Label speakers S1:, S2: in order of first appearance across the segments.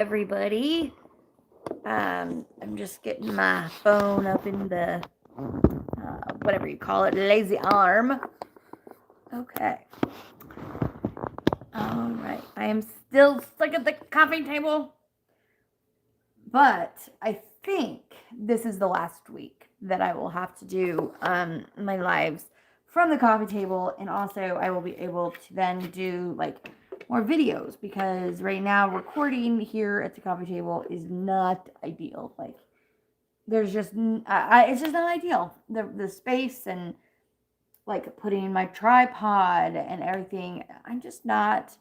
S1: everybody. I'm just getting my phone up in the whatever you call it, lazy arm. Okay. All right. I am still stuck at the coffee table, but I think this is the last week that I will have to do my lives from the coffee table, and also I will be able to then do like more videos because right now recording here at the coffee table is not ideal. Like there's just it's just not ideal. The space and like putting my tripod and everything. I'm just not.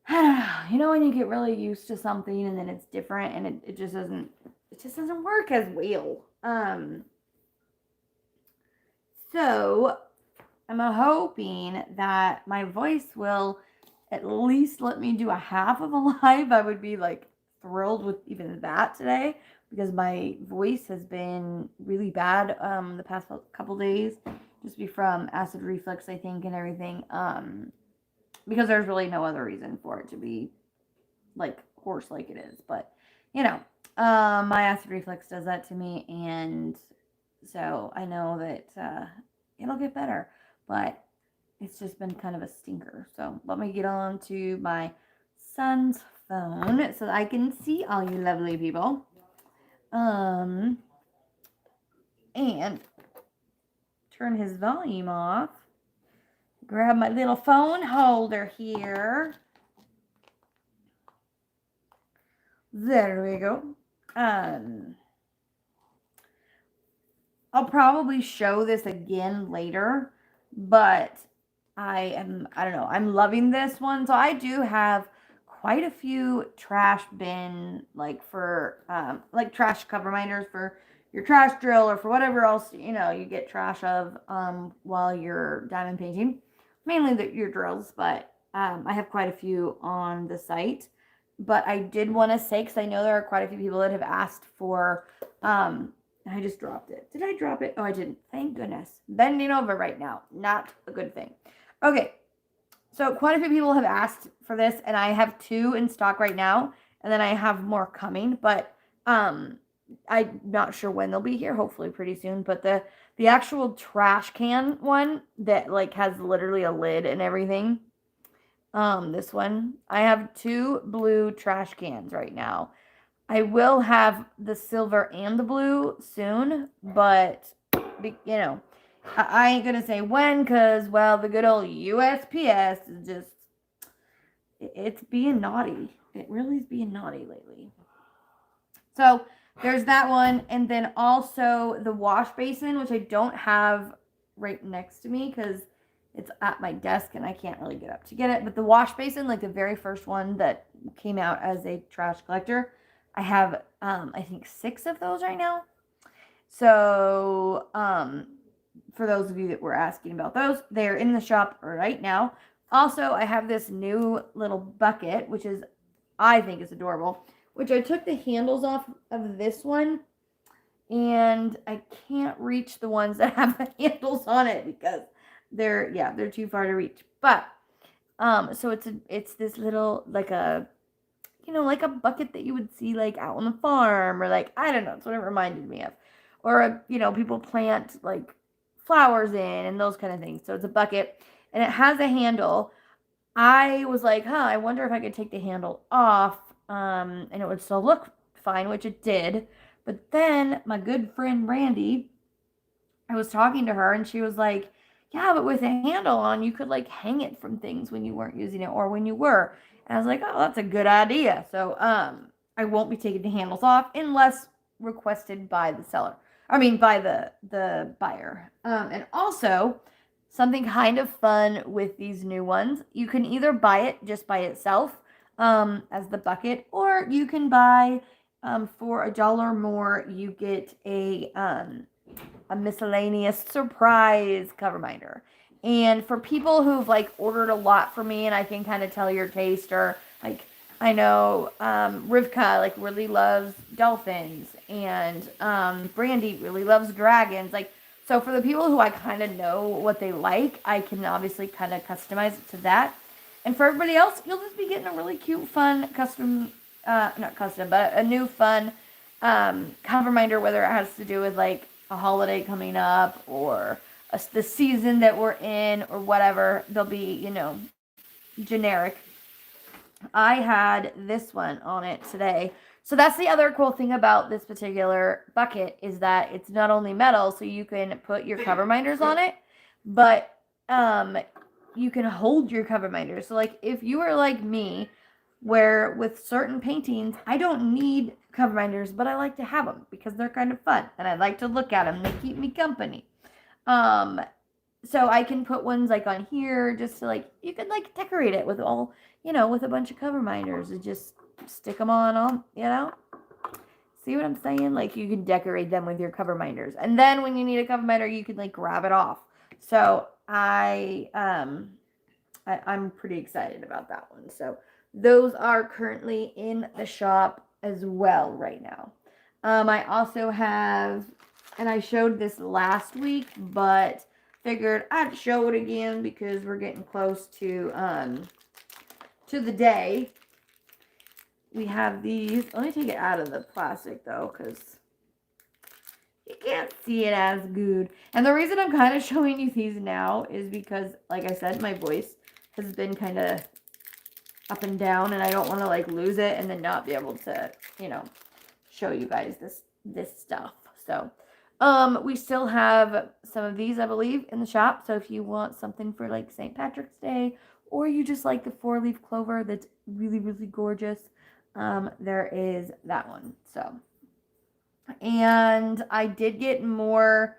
S1: I don't know. You know when you get really used to something and then it's different and it just doesn't work as well. So I'm hoping that my voice will at least let me do a half of a live. I would be like thrilled with even that today because my voice has been really bad the past couple days, just be from acid reflux, I think, and everything. Because there's really no other reason for it to be like hoarse like it is. But you know, my acid reflux does that to me, and so I know that it'll get better. But it's just been kind of a stinker. So let me get on to my son's phone so that I can see all you lovely people. And turn his volume off. Grab my little phone holder here. There we go. I'll probably show this again later, but I don't know, I'm loving this one. So I do have quite a few trash bin, like for, like trash cover minders for your trash drill or for whatever else, you get trash of, while you're diamond painting. Mainly your drills, but, I have quite a few on the site. But I did want to say, because I know there are quite a few people that have asked for, I just dropped it. Did I drop it? Oh, I didn't. Thank goodness. Bending over right now. Not a good thing. Okay. So quite a few people have asked for this, and I have 2 in stock right now, and then I have more coming, but I'm not sure when they'll be here. Hopefully pretty soon. But the actual trash can one that like has literally a lid and everything. This one. I have 2 blue trash cans right now. I will have the silver and the blue soon, but I ain't gonna say when, cause well, the good old USPS is just it's being naughty. It really is being naughty lately. So there's that one, and then also the wash basin, which I don't have right next to me because it's at my desk and I can't really get up to get it. But the wash basin, like the very first one that came out as a trash collector, I have I think 6 of those right now. So for those of you that were asking about those, they're in the shop right now. Also, I have this new little bucket, which is I think is adorable, which I took the handles off of this one, and I can't reach the ones that have the handles on it because they're too far to reach. But so it's this little like a like a bucket that you would see like out on the farm, or like I don't know, it's what it reminded me of. Or people plant like flowers in and those kind of things. So it's a bucket and it has a handle. I was like, I wonder if I could take the handle off, and it would still look fine, which it did. But then my good friend Brandy, I was talking to her and she was like, yeah, but with a handle on, you could like hang it from things when you weren't using it or when you were. And I was like, oh, that's a good idea. So I won't be taking the handles off unless requested by the seller. I mean, by the buyer. And also, something kind of fun with these new ones, you can either buy it just by itself as the bucket, or you can buy for $1 more, you get a miscellaneous surprise cover minder. And for people who've like ordered a lot from me and I can kind of tell your taste, or like I know Rivka like really loves dolphins, and Brandy really loves dragons. Like, so for the people who I kind of know what they like, I can obviously kind of customize it to that. And for everybody else, you'll just be getting a really cute, fun, custom not custom, but a new fun cover reminder, whether it has to do with like a holiday coming up or the season that we're in or whatever. They'll be, generic. I had this one on it today. So that's the other cool thing about this particular bucket is that it's not only metal, so you can put your cover minders on it, but you can hold your cover minders. So like if you are like me, where with certain paintings, I don't need cover minders, but I like to have them because they're kind of fun and I like to look at them. They keep me company. Um, so I can put ones like on here just to like, you can like decorate it with all, with a bunch of cover minders and just stick them on. See what I'm saying? Like you can decorate them with your cover minders. And then when you need a cover minder, you can like grab it off. So I'm pretty excited about that one. So those are currently in the shop as well right now. I also have, and I showed this last week, but figured I'd show it again because we're getting close to the day. We have these. Let me take it out of the plastic though, because you can't see it as good. And the reason I'm kind of showing you these now is because, like I said, my voice has been kind of up and down, and I don't want to like lose it and then not be able to, show you guys this stuff. So, we still have some of these, I believe, in the shop. So if you want something for like St. Patrick's Day, or you just like the 4-leaf clover that's really, really gorgeous, there is that one. So, and I did get more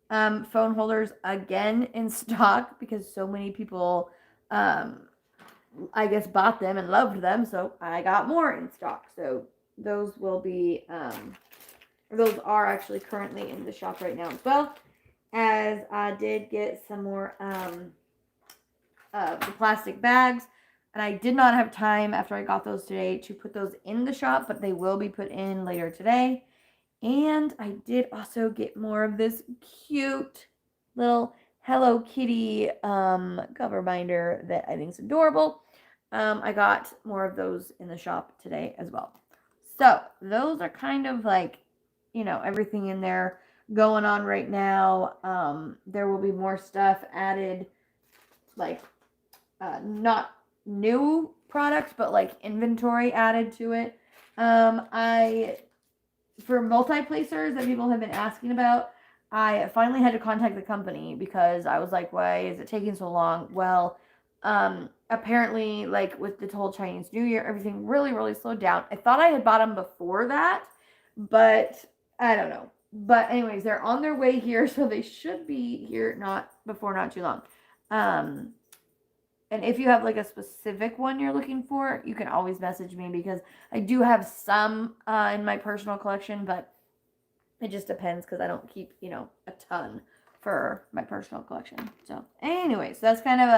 S1: phone holders again in stock because so many people, I guess, bought them and loved them. So I got more in stock. So those will be, those are actually currently in the shop right now as well. As I did get some more the plastic bags. And I did not have time after I got those today to put those in the shop, but they will be put in later today. And I did also get more of this cute little Hello Kitty cover binder that I think is adorable. I got more of those in the shop today as well. So those are kind of like, everything in there going on right now. There will be more stuff added, like not new products, but like inventory added to it. For multi-placers that people have been asking about, I finally had to contact the company because I was like, why is it taking so long? Well, apparently, like with the whole Chinese New Year, everything really, really slowed down. I thought I had bought them before that, but I don't know. But anyways, they're on their way here, so they should be here not too long. And if you have like a specific one you're looking for, you can always message me because I do have some in my personal collection, but it just depends because I don't keep, a ton for my personal collection. So anyways, that's kind of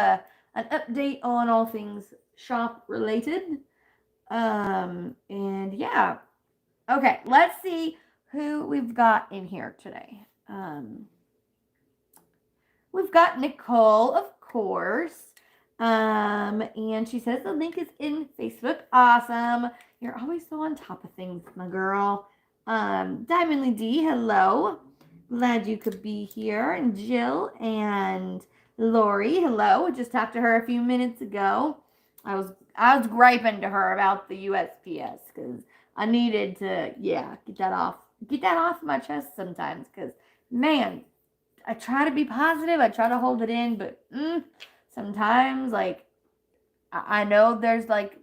S1: an update on all things shop related. And yeah. Okay, let's see who we've got in here today. We've got Nicole, of course. And she says the link is in Facebook. Awesome. You're always so on top of things, my girl. Diamond D, hello. Glad you could be here. And Jill and Lori, hello. Just talked to her a few minutes ago. I was griping to her about the USPS because I needed to, get that off my chest sometimes. Because, man, I try to be positive. I try to hold it in, but sometimes, like, I know there's like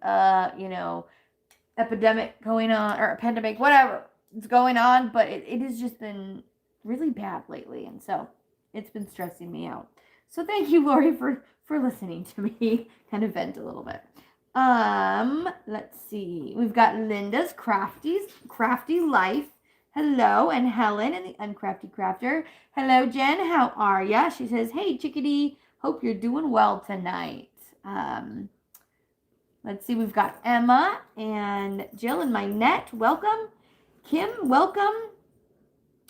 S1: epidemic going on, or a pandemic, whatever is going on, but it has just been really bad lately, and so it's been stressing me out. So thank you, Lori, for listening to me kind of vent a little bit. Let's see. We've got Linda's Crafty Life. Hello, and Helen and the Uncrafty Crafter. Hello, Jen. How are ya? She says, hey, chickadee. Hope you're doing well tonight. Let's see. We've got Emma and Jill in my net. Welcome. Kim, welcome.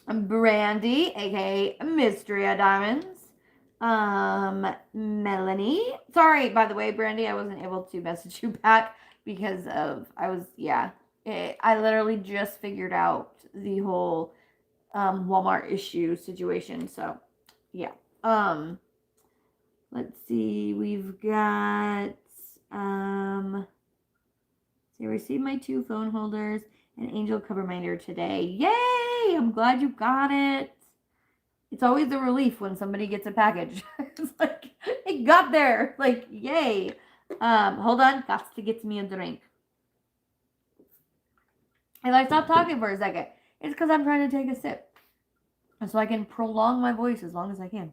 S1: Brandy, aka Mystery Diamonds. Melanie. Sorry, by the way, Brandy, I wasn't able to message you back because I was I literally just figured out the whole Walmart issue situation. So, yeah. Let's see. We've got so I received my 2 phone holders and angel cover minder today. Yay! I'm glad you got it. It's always a relief when somebody gets a package. It's like it got there. Like, yay. Hold on, got to get me a drink. And I stopped talking for a second. It's because I'm trying to take a sip. And so I can prolong my voice as long as I can.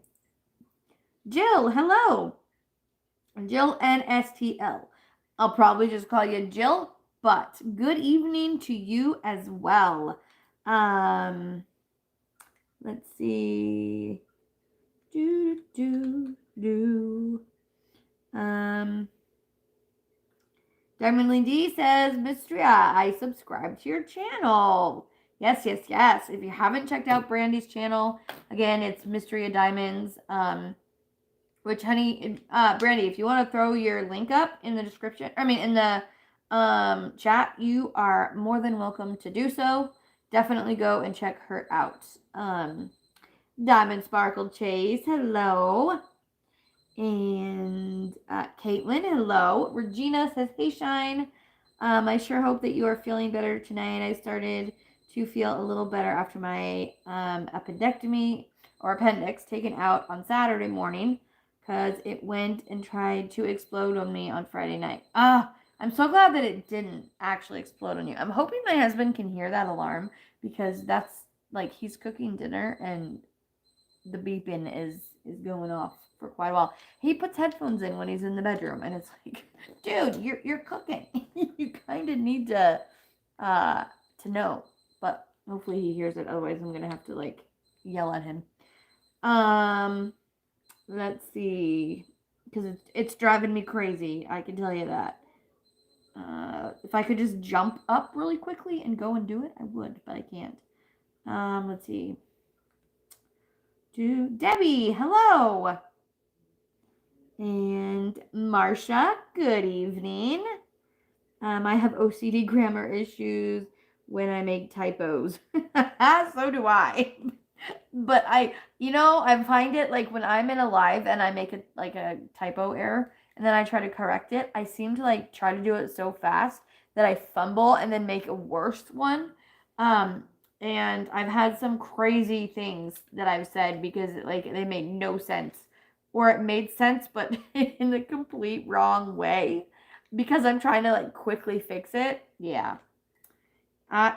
S1: Jill, hello. Jill NSTL. I'll probably just call you Jill, but good evening to you as well. Let's see. Diamond D says, Mystria, I subscribe to your channel. Yes, yes, yes. If you haven't checked out Brandy's channel, again, it's Mystria Diamonds. Which, honey, Brandy, if you want to throw your link up in the description, in the chat, you are more than welcome to do so. Definitely go and check her out. Diamond Sparkle Chase, hello. And Caitlin, hello. Regina says, hey, Shine. I sure hope that you are feeling better tonight. I started to feel a little better after my appendectomy or appendix taken out on Saturday morning because it went and tried to explode on me on Friday night. I'm so glad that it didn't actually explode on you. I'm hoping my husband can hear that alarm because that's like he's cooking dinner and the beeping is going off for quite a while. He puts headphones in when he's in the bedroom, and it's like, dude, you're cooking. You kind of need to know. But hopefully he hears it. Otherwise, I'm gonna have to like yell at him. Let's see, because it's driving me crazy. I can tell you that. If I could just jump up really quickly and go and do it, I would, but I can't. Let's see. Debbie, hello. And Marsha, good evening. I have OCD grammar issues when I make typos. So do I. But I find it like when I'm in a live and I make a typo error and then I try to correct it, I seem to like try to do it so fast that I fumble and then make a worse one. And I've had some crazy things that I've said because like they made no sense or it made sense but in the complete wrong way because I'm trying to like quickly fix it. Yeah.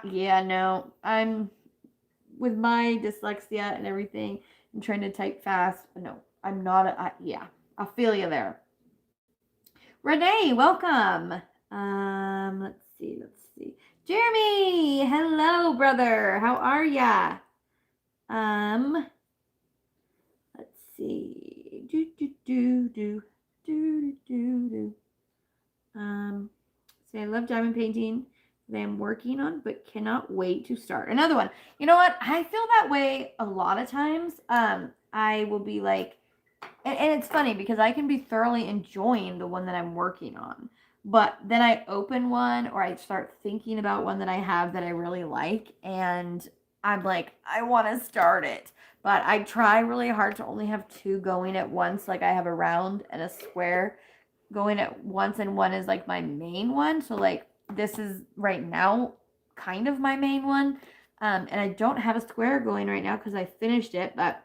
S1: Yeah, no. I'm with my dyslexia and everything and trying to type fast. No, I'm not yeah. I feel you there. Renee, welcome. Let's see. Jeremy, hello, brother. How are ya? Let's see. Say I love diamond painting that I'm working on, but cannot wait to start another one. You know what? I feel that way a lot of times. I will be like, and it's funny because I can be thoroughly enjoying the one that I'm working on. But then I open one or I start thinking about one that I have that I really like. And I'm like, I want to start it. But I try really hard to only have 2 going at once. Like I have a round and a square going at once. And one is like my main one. So like this is right now kind of my main one. And I don't have a square going right now because I finished it. But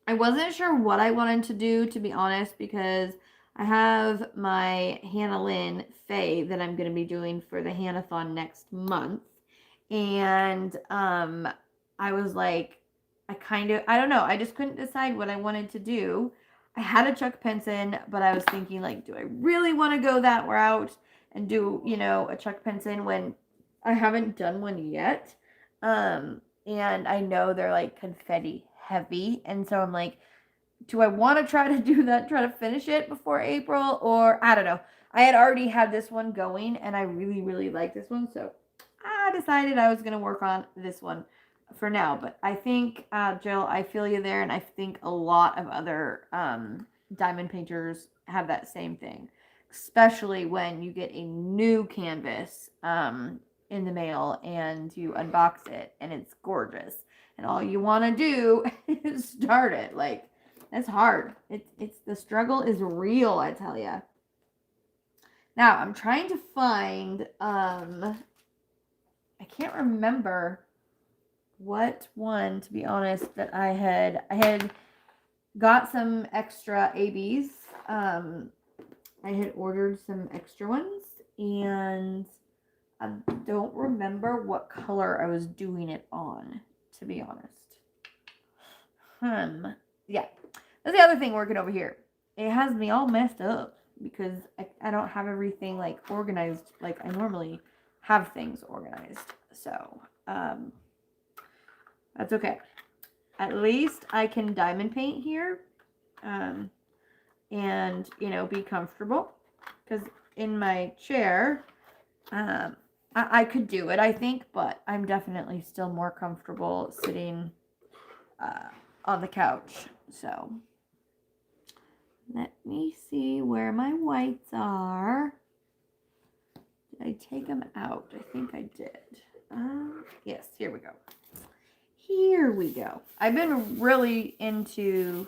S1: I wasn't sure what I wanted to do, to be honest, because I have my Hannah Lynn Faye that I'm going to be doing for the Hannathon next month. And I was like, I don't know. I just couldn't decide what I wanted to do. I had a Chuck Penson, but I was thinking, like, do I really want to go that route and do, a Chuck Penson when I haven't done one yet? And I know they're like confetti heavy. And so I'm like, do I want to try to do that, try to finish it before April? Or I don't know. I had already had this one going and I really, really like this one. So I decided I was going to work on this one for now. But I think, Jill, I feel you there. And I think a lot of other diamond painters have that same thing. especially when you get a new canvas in the mail and you unbox it and it's gorgeous and all you want to do is start it. Like, it's hard. It's the struggle is real, I tell you. Now I'm trying to find I can't remember what one, to be honest, that I had got some extra ABs. I had ordered some extra ones, and I don't remember what color I was doing it on, to be honest. Yeah. That's the other thing working over here. It has me all messed up because I don't have everything like organized like I normally have things organized. So, that's okay. At least I can diamond paint here. And, you know, be comfortable. Because in my chair, I could do it, I think, but I'm definitely still more comfortable sitting on the couch. So, let me see where my whites are. Did I take them out? I think I did. Yes, here we go. Here we go. I've been really into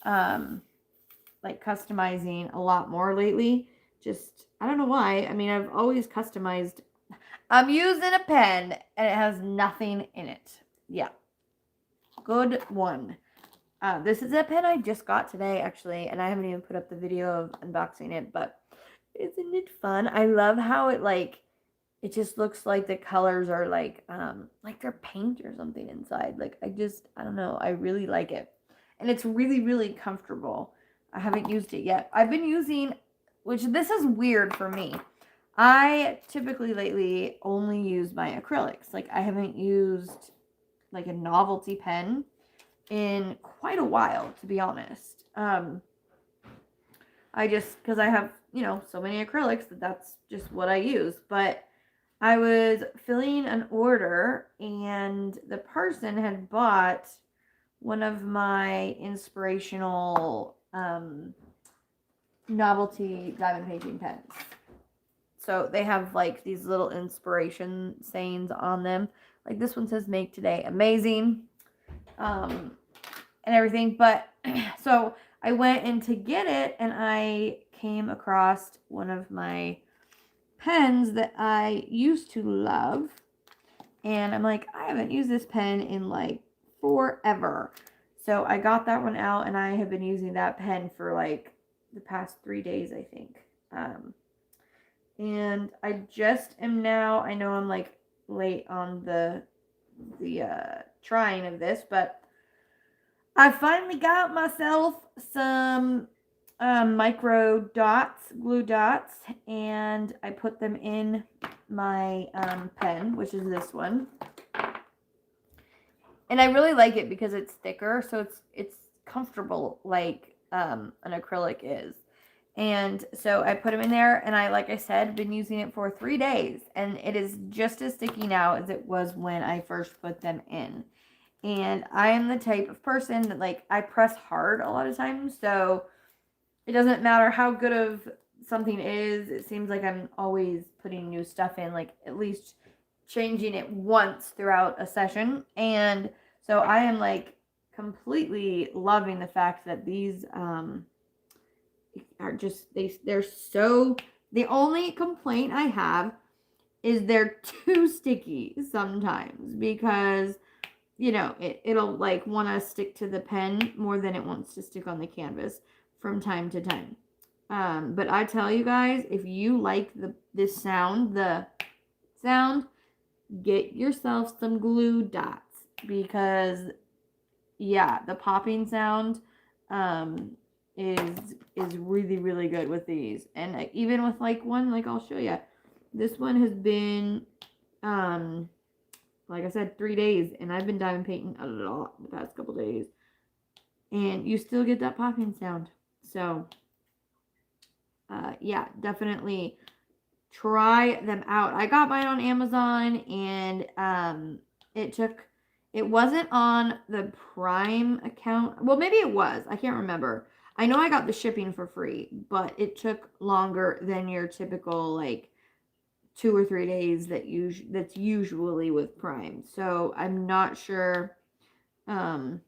S1: like customizing a lot more lately. Just, I don't know why. I mean, I've always customized. I'm using a pen and it has nothing in it. Yeah. Good one. This is a pen I just got today, actually, and I haven't even put up the video of unboxing it, but isn't it fun? I love how it just looks like the colors are like they're paint or something inside. Like, I don't know. I really like it. And it's really, really comfortable. I haven't used it yet. I've been using, which this is weird for me. I typically lately only use my acrylics. Like, I haven't used like a novelty pen in quite a while, to be honest. Because I have, you know, so many acrylics that's just what I use. But I was filling an order and the person had bought one of my inspirational novelty diamond painting pens. So they have like these little inspiration sayings on them. Like this one says, "Make today amazing," and everything. But so I went in to get it and I came across one of my pens that I used to love. And I'm like, I haven't used this pen in like forever. So I got that one out and I have been using that pen for like the past 3 days, I think. And I just am now, I know I'm like late on the trying of this, but I finally got myself some micro dots, glue dots, and I put them in my pen, which is this one. And I really like it because it's thicker, so it's comfortable like an acrylic is. And so I put them in there, and like I said, been using it for 3 days, and it is just as sticky now as it was when I first put them in. And I am the type of person that like I press hard a lot of times, so it doesn't matter how good of something is. It seems like I'm always putting new stuff in, like at least changing it once throughout a session. And so I am like completely loving the fact that these are just they're so, the only complaint I have is they're too sticky sometimes because, you know, it'll like want to stick to the pen more than it wants to stick on the canvas from time to time. But I tell you guys, if you like the sound, get yourself some glue dots because yeah, the popping sound is really, really good with these. And even with like one, like I'll show you, this one has been like I said, 3 days, and I've been diamond painting a lot the past couple days, and you still get that popping sound. So yeah, definitely try them out. I got mine on Amazon, and it wasn't on the Prime account. Well, maybe it was. I can't remember. I know I got the shipping for free, but it took longer than your typical like 2 or 3 days that's usually with Prime. So I'm not sure um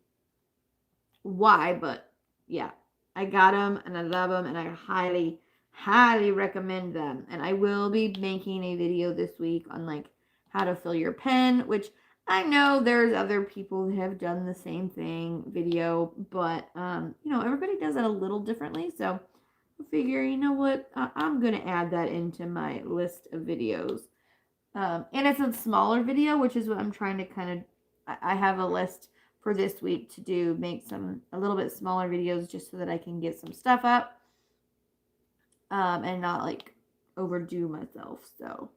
S1: why, but yeah, I got them and I love them and I highly, highly recommend them. And I will be making a video this week on like how to fill your pen, which I know there's other people that have done the same thing video, but everybody does it a little differently. So I figure, you know what, I'm gonna add that into my list of videos. And it's a smaller video, which is what I'm trying to kind of, I have a list for this week to do, make some a little bit smaller videos just so that I can get some stuff up and not like overdo myself. So,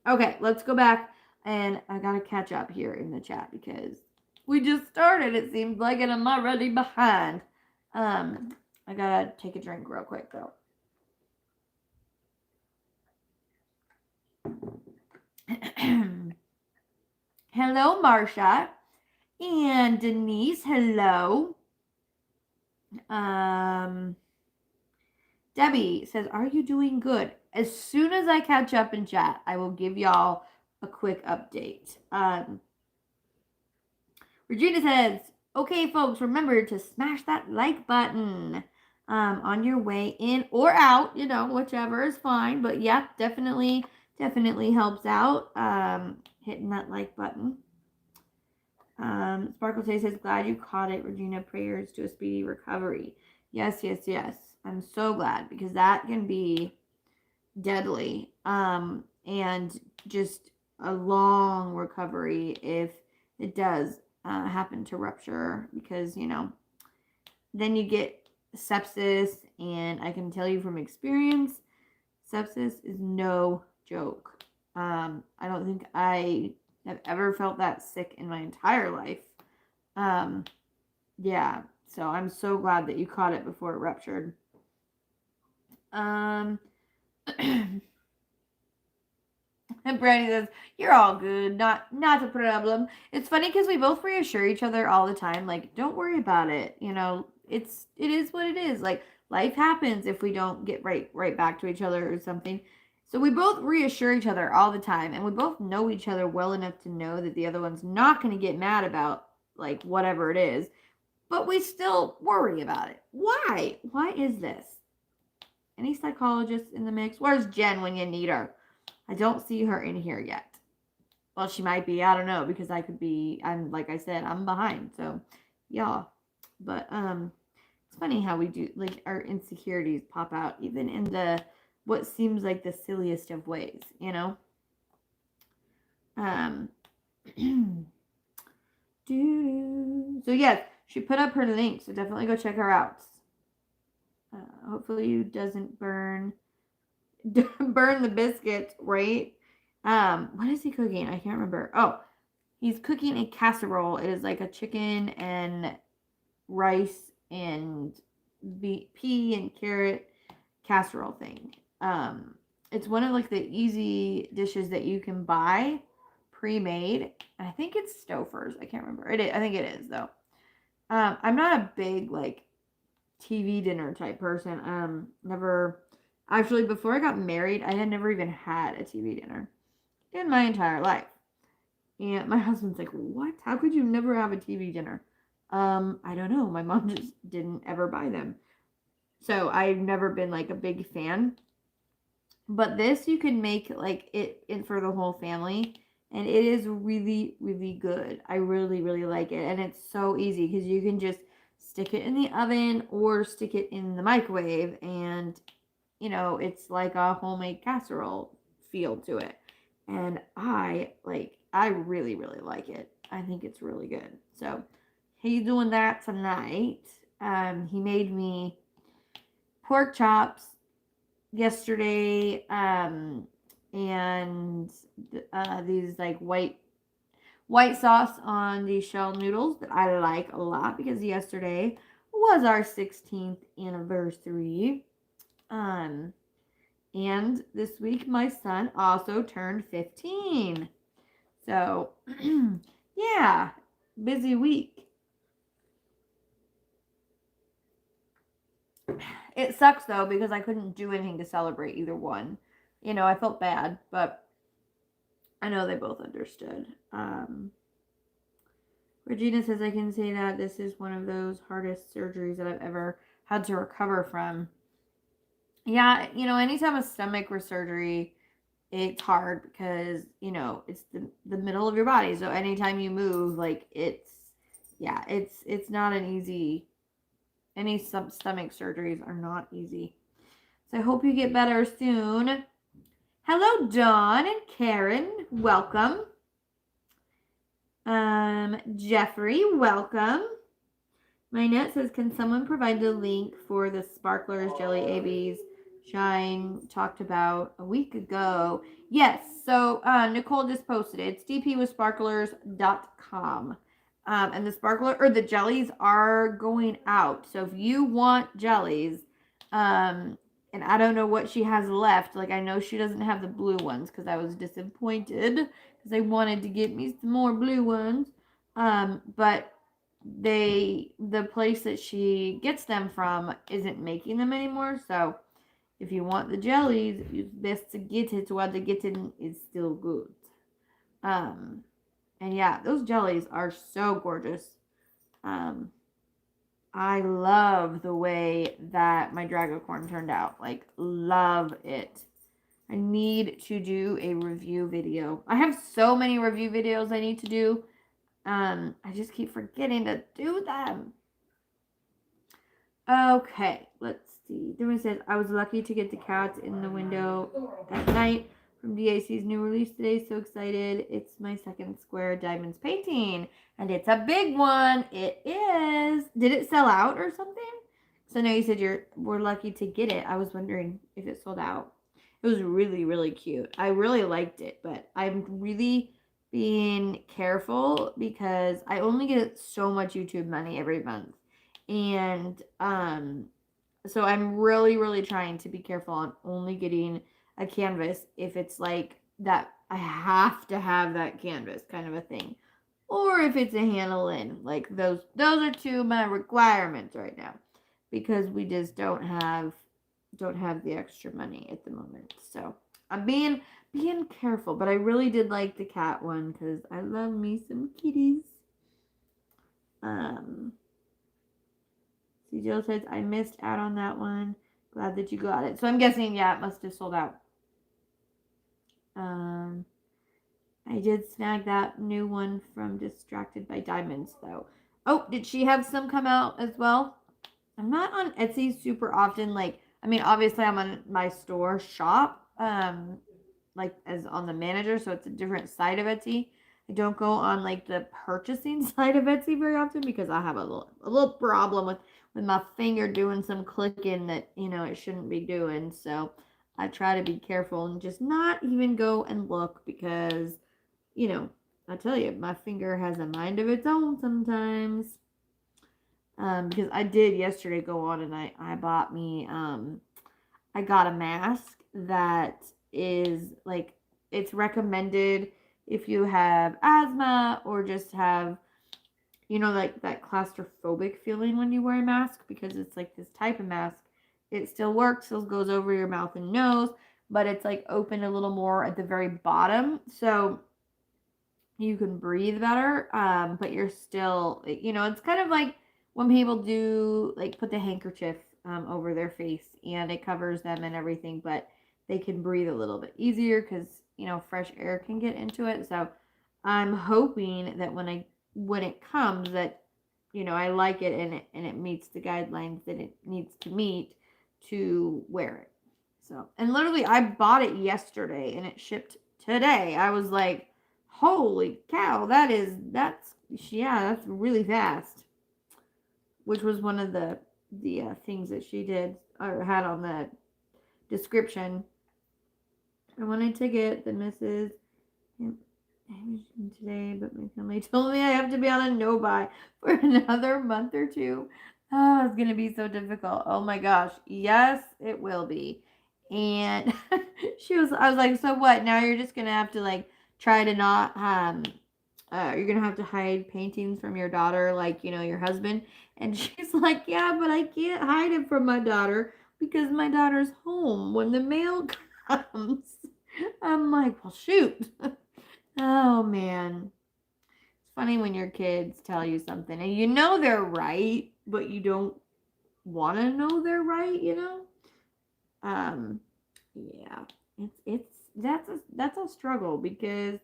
S1: okay, let's go back and I got to catch up here in the chat because we just started, it seems like, and I'm already behind. I got to take a drink real quick though. Hello, Marsha. And Denise, hello. Debbie says, are you doing good? As soon as I catch up in chat, I will give y'all a quick update. Regina says, okay, folks, remember to smash that like button on your way in or out, whichever is fine. But yeah, definitely helps out hitting that like button. Sparkle says, glad you caught it, Regina. Prayers to a speedy recovery. Yes. I'm so glad because that can be deadly. And just a long recovery if it does happen to rupture because, then you get sepsis. And I can tell you from experience, sepsis is no joke. I don't think I have ever felt that sick in my entire life. Yeah, so I'm so glad that you caught it before it ruptured. And Brandy says, you're all good, not a problem. It's funny because we both reassure each other all the time, like, don't worry about it. It is what it is. Like, life happens if we don't get right back to each other or something. So we both reassure each other all the time, and we both know each other well enough to know that the other one's not going to get mad about, like, whatever it is. But we still worry about it. Why? Why is this? Any psychologists in the mix? Where's Jen when you need her? I don't see her in here yet. Well, she might be. I don't know because like I said, I'm behind. So, yeah. But it's funny how we do, like, our insecurities pop out even in the what seems like the silliest of ways, So yes, she put up her link, so definitely go check her out. Hopefully you doesn't burn the biscuit, right? What is he cooking? I can't remember. Oh, he's cooking a casserole. It is like a chicken and rice and pea and carrot casserole thing. It's one of like the easy dishes that you can buy pre-made. I think it's Stouffer's. I can't remember. I think it is though. I'm not a big like TV dinner type person. Never actually before I got married, I had never even had a TV dinner in my entire life. And my husband's like, "What? How could you never have a TV dinner?" I don't know. My mom just didn't ever buy them. So I've never been like a big fan. But this you can make like it for the whole family. And it is really, really good. I really, really like it. And it's so easy because you can just stick it in the oven or stick it in the microwave. And, it's like a homemade casserole feel to it. And I really, really like it. I think it's really good. So he's doing that tonight. He made me pork chops yesterday. And these like white sauce on these shell noodles that I like a lot because yesterday was our 16th anniversary. And this week my son also turned 15. So yeah, busy week. It sucks though because I couldn't do anything to celebrate either one. You know, I felt bad, but I know they both understood. Regina says I can say that this is one of those hardest surgeries that I've ever had to recover from. Yeah, you know, anytime a stomach surgery, it's hard because, you know, it's the middle of your body. So anytime you move, like it's not an easy, any stomach surgeries are not easy. So I hope you get better soon. Hello, Dawn and Karen. Welcome. Jeffrey, welcome. My note says, can someone provide the link for the Sparklers Jelly ABs Shine talked about a week ago? Yes, so Nicole just posted it. It's dpwithsparklers.com. And the sparkler or the jellies are going out. So if you want jellies, and I don't know what she has left. Like I know she doesn't have the blue ones because I was disappointed because I wanted to get me some more blue ones. But the place that she gets them from isn't making them anymore. So if you want the jellies, it's best to get it while the getting is still good. And yeah, those jellies are so gorgeous. I love the way that my Dragacorn turned out. Like, love it. I need to do a review video. I have so many review videos I need to do. I just keep forgetting to do them. Okay, let's see. Dylan says, I was lucky to get the cats in the window at night from DAC's new release today. So excited. It's my second Square Diamonds painting. And it's a big one. It is. Did it sell out or something? So I know you said we're lucky to get it. I was wondering if it sold out. It was really, really cute. I really liked it, but I'm really being careful because I only get so much YouTube money every month. And so I'm really, really trying to be careful on only getting a canvas if it's like that I have to have that canvas kind of a thing. Or if it's a handle in. Like those are two of my requirements right now. Because we just don't have the extra money at the moment. So I'm being careful. But I really did like the cat one because I love me some kitties. See, Jill says, I missed out on that one. Glad that you got it. So I'm guessing, yeah, it must have sold out. I did snag that new one from Distracted by Diamonds, though. Oh, did she have some come out as well? I'm not on Etsy super often. Like, I mean, obviously I'm on my store shop, like as on the manager, so it's a different side of Etsy. I don't go on like the purchasing side of Etsy very often because I have a little problem with my finger doing some clicking that, you know, it shouldn't be doing. So I try to be careful and just not even go and look because, you know, I tell you, my finger has a mind of its own sometimes. Because I did yesterday go on and I bought me, I got a mask that is like, it's recommended if you have asthma or just have, you know, like that claustrophobic feeling when you wear a mask because it's like this type of mask. It still works, still goes over your mouth and nose, but it's like open a little more at the very bottom. So you can breathe better, but you're still, you know, it's kind of like when people do like put the handkerchief over their face and it covers them and everything, but they can breathe a little bit easier because, you know, fresh air can get into it. So I'm hoping that when it comes that, you know, I like it and it meets the guidelines that it needs to meet to wear it. So, and literally I bought it yesterday and it shipped today. I was like, holy cow, that's really fast. Which was one of the things that she did or had on the description. I want a ticket, the missus today, but my family told me I have to be on a no buy for another month or two. Oh, it's gonna be so difficult. Oh my gosh. Yes, it will be. And I was like, so what? Now you're just gonna have to like try to not you're gonna have to hide paintings from your daughter, like, you know, your husband. And she's like, yeah, but I can't hide it from my daughter. because my daughter's home when the mail comes. I'm like, well, shoot. Oh, man. It's funny when your kids tell you something and you know they're right, but you don't want to know they're right, you know? Yeah. That's a struggle because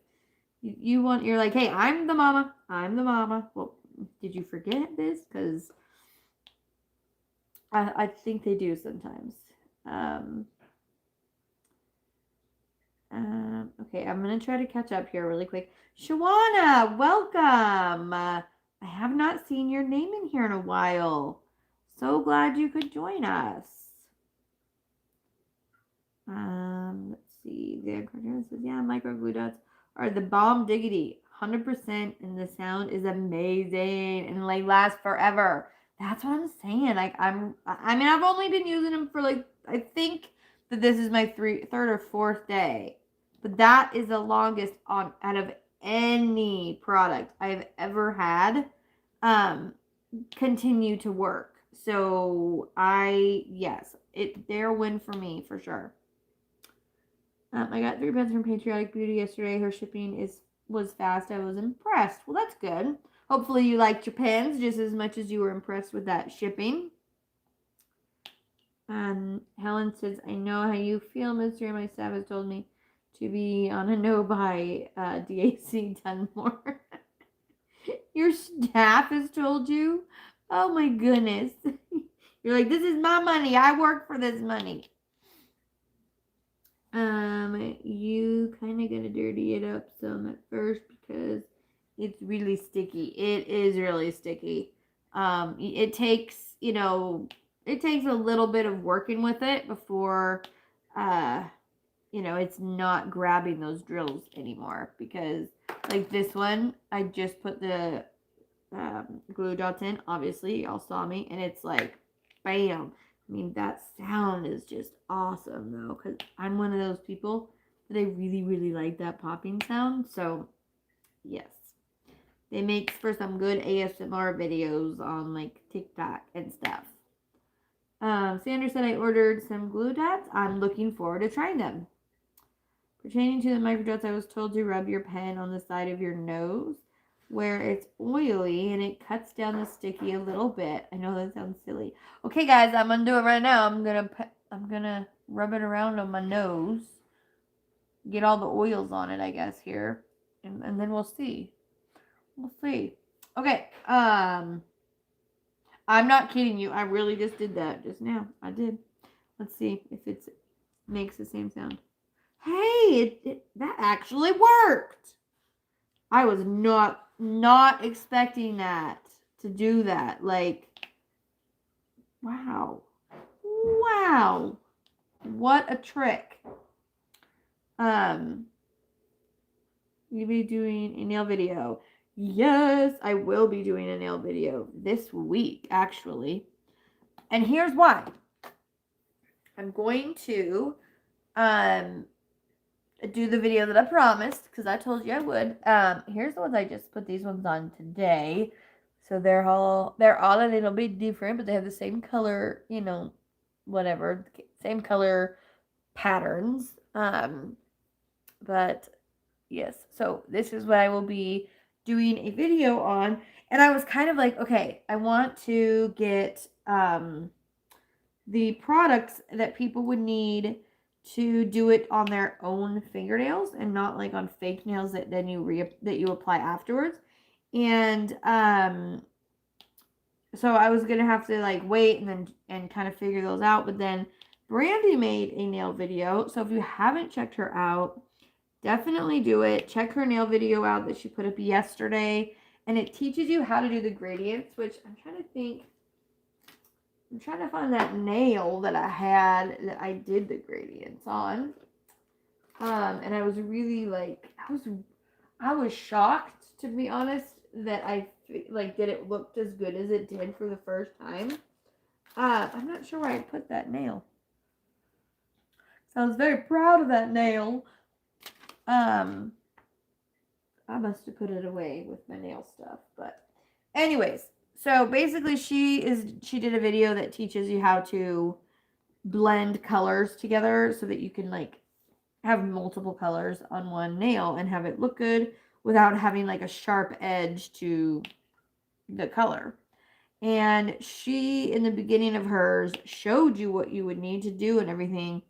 S1: you're like, hey, I'm the mama. I'm the mama. Well, did you forget this? Because I think they do sometimes. Um, okay, I'm gonna try to catch up here really quick. Shawana, welcome. I have not seen your name in here in a while. So glad you could join us. Let's see. The cartoon says, yeah, micro glue dots are the bomb diggity. 100%, and the sound is amazing and like lasts forever. That's what I'm saying. Like I mean, I've only been using them for like, I think that this is my third or fourth day, but that is the longest on out of any product I've ever had. Um, continue to work. So they're a win for me for sure. I got 3 pens from Patriotic Beauty yesterday. Her shipping was fast. I was impressed. Well, that's good. Hopefully you liked your pens just as much as you were impressed with that shipping. Helen says, I know how you feel, Mr. My staff has told me to be on a no buy DAC done more. Your staff has told you? Oh my goodness. You're like, this is my money. I work for this money. You kind of gotta dirty it up some at first because it's really sticky. It is really sticky. It takes, it takes a little bit of working with it before, it's not grabbing those drills anymore because like this one, I just put the glue dots in, obviously y'all saw me, and it's like, bam. I mean, that sound is just awesome, though, because I'm one of those people that I really, really like that popping sound. So, yes. They make for some good ASMR videos on, like, TikTok and stuff. Sandra said I ordered some glue dots. I'm looking forward to trying them. Pertaining to the micro dots, I was told to rub your pen on the side of your nose where it's oily and it cuts down the sticky a little bit. I know that sounds silly. Okay, guys, I'm gonna do it right now. I'm gonna rub it around on my nose, get all the oils on it, I guess here, and then we'll see. We'll see. Okay. I'm not kidding you. I really just did that just now. I did. Let's see if it makes the same sound. Hey, that actually worked. I was not expecting that to do that. Like, wow. Wow. What a trick. You'll be doing a nail video. Yes, I will be doing a nail video this week, actually. And here's why. I'm going to do the video that I promised because I told you I would. Here's the ones I just put these ones on today. So they're all a little bit different, but they have the same color, whatever, same color patterns. But yes, so this is what I will be doing a video on. And I was kind of like, okay, I want to get the products that people would need to do it on their own fingernails and not like on fake nails that then you apply afterwards. And so I was gonna have to like wait and kind of figure those out. But then Brandy made a nail video, so if you haven't checked her out, definitely do it. Check her nail video out that she put up yesterday, and it teaches you how to do the gradients, which I'm trying to find that nail that I had that I did the gradients on. And I was really like, I was shocked, to be honest, that I like that it looked as good as it did for the first time. I'm not sure where I put that nail. So I was very proud of that nail. I must have put it away with my nail stuff, but anyways, so basically she did a video that teaches you how to blend colors together so that you can like have multiple colors on one nail and have it look good without having like a sharp edge to the color. And she, in the beginning of hers, showed you what you would need to do and everything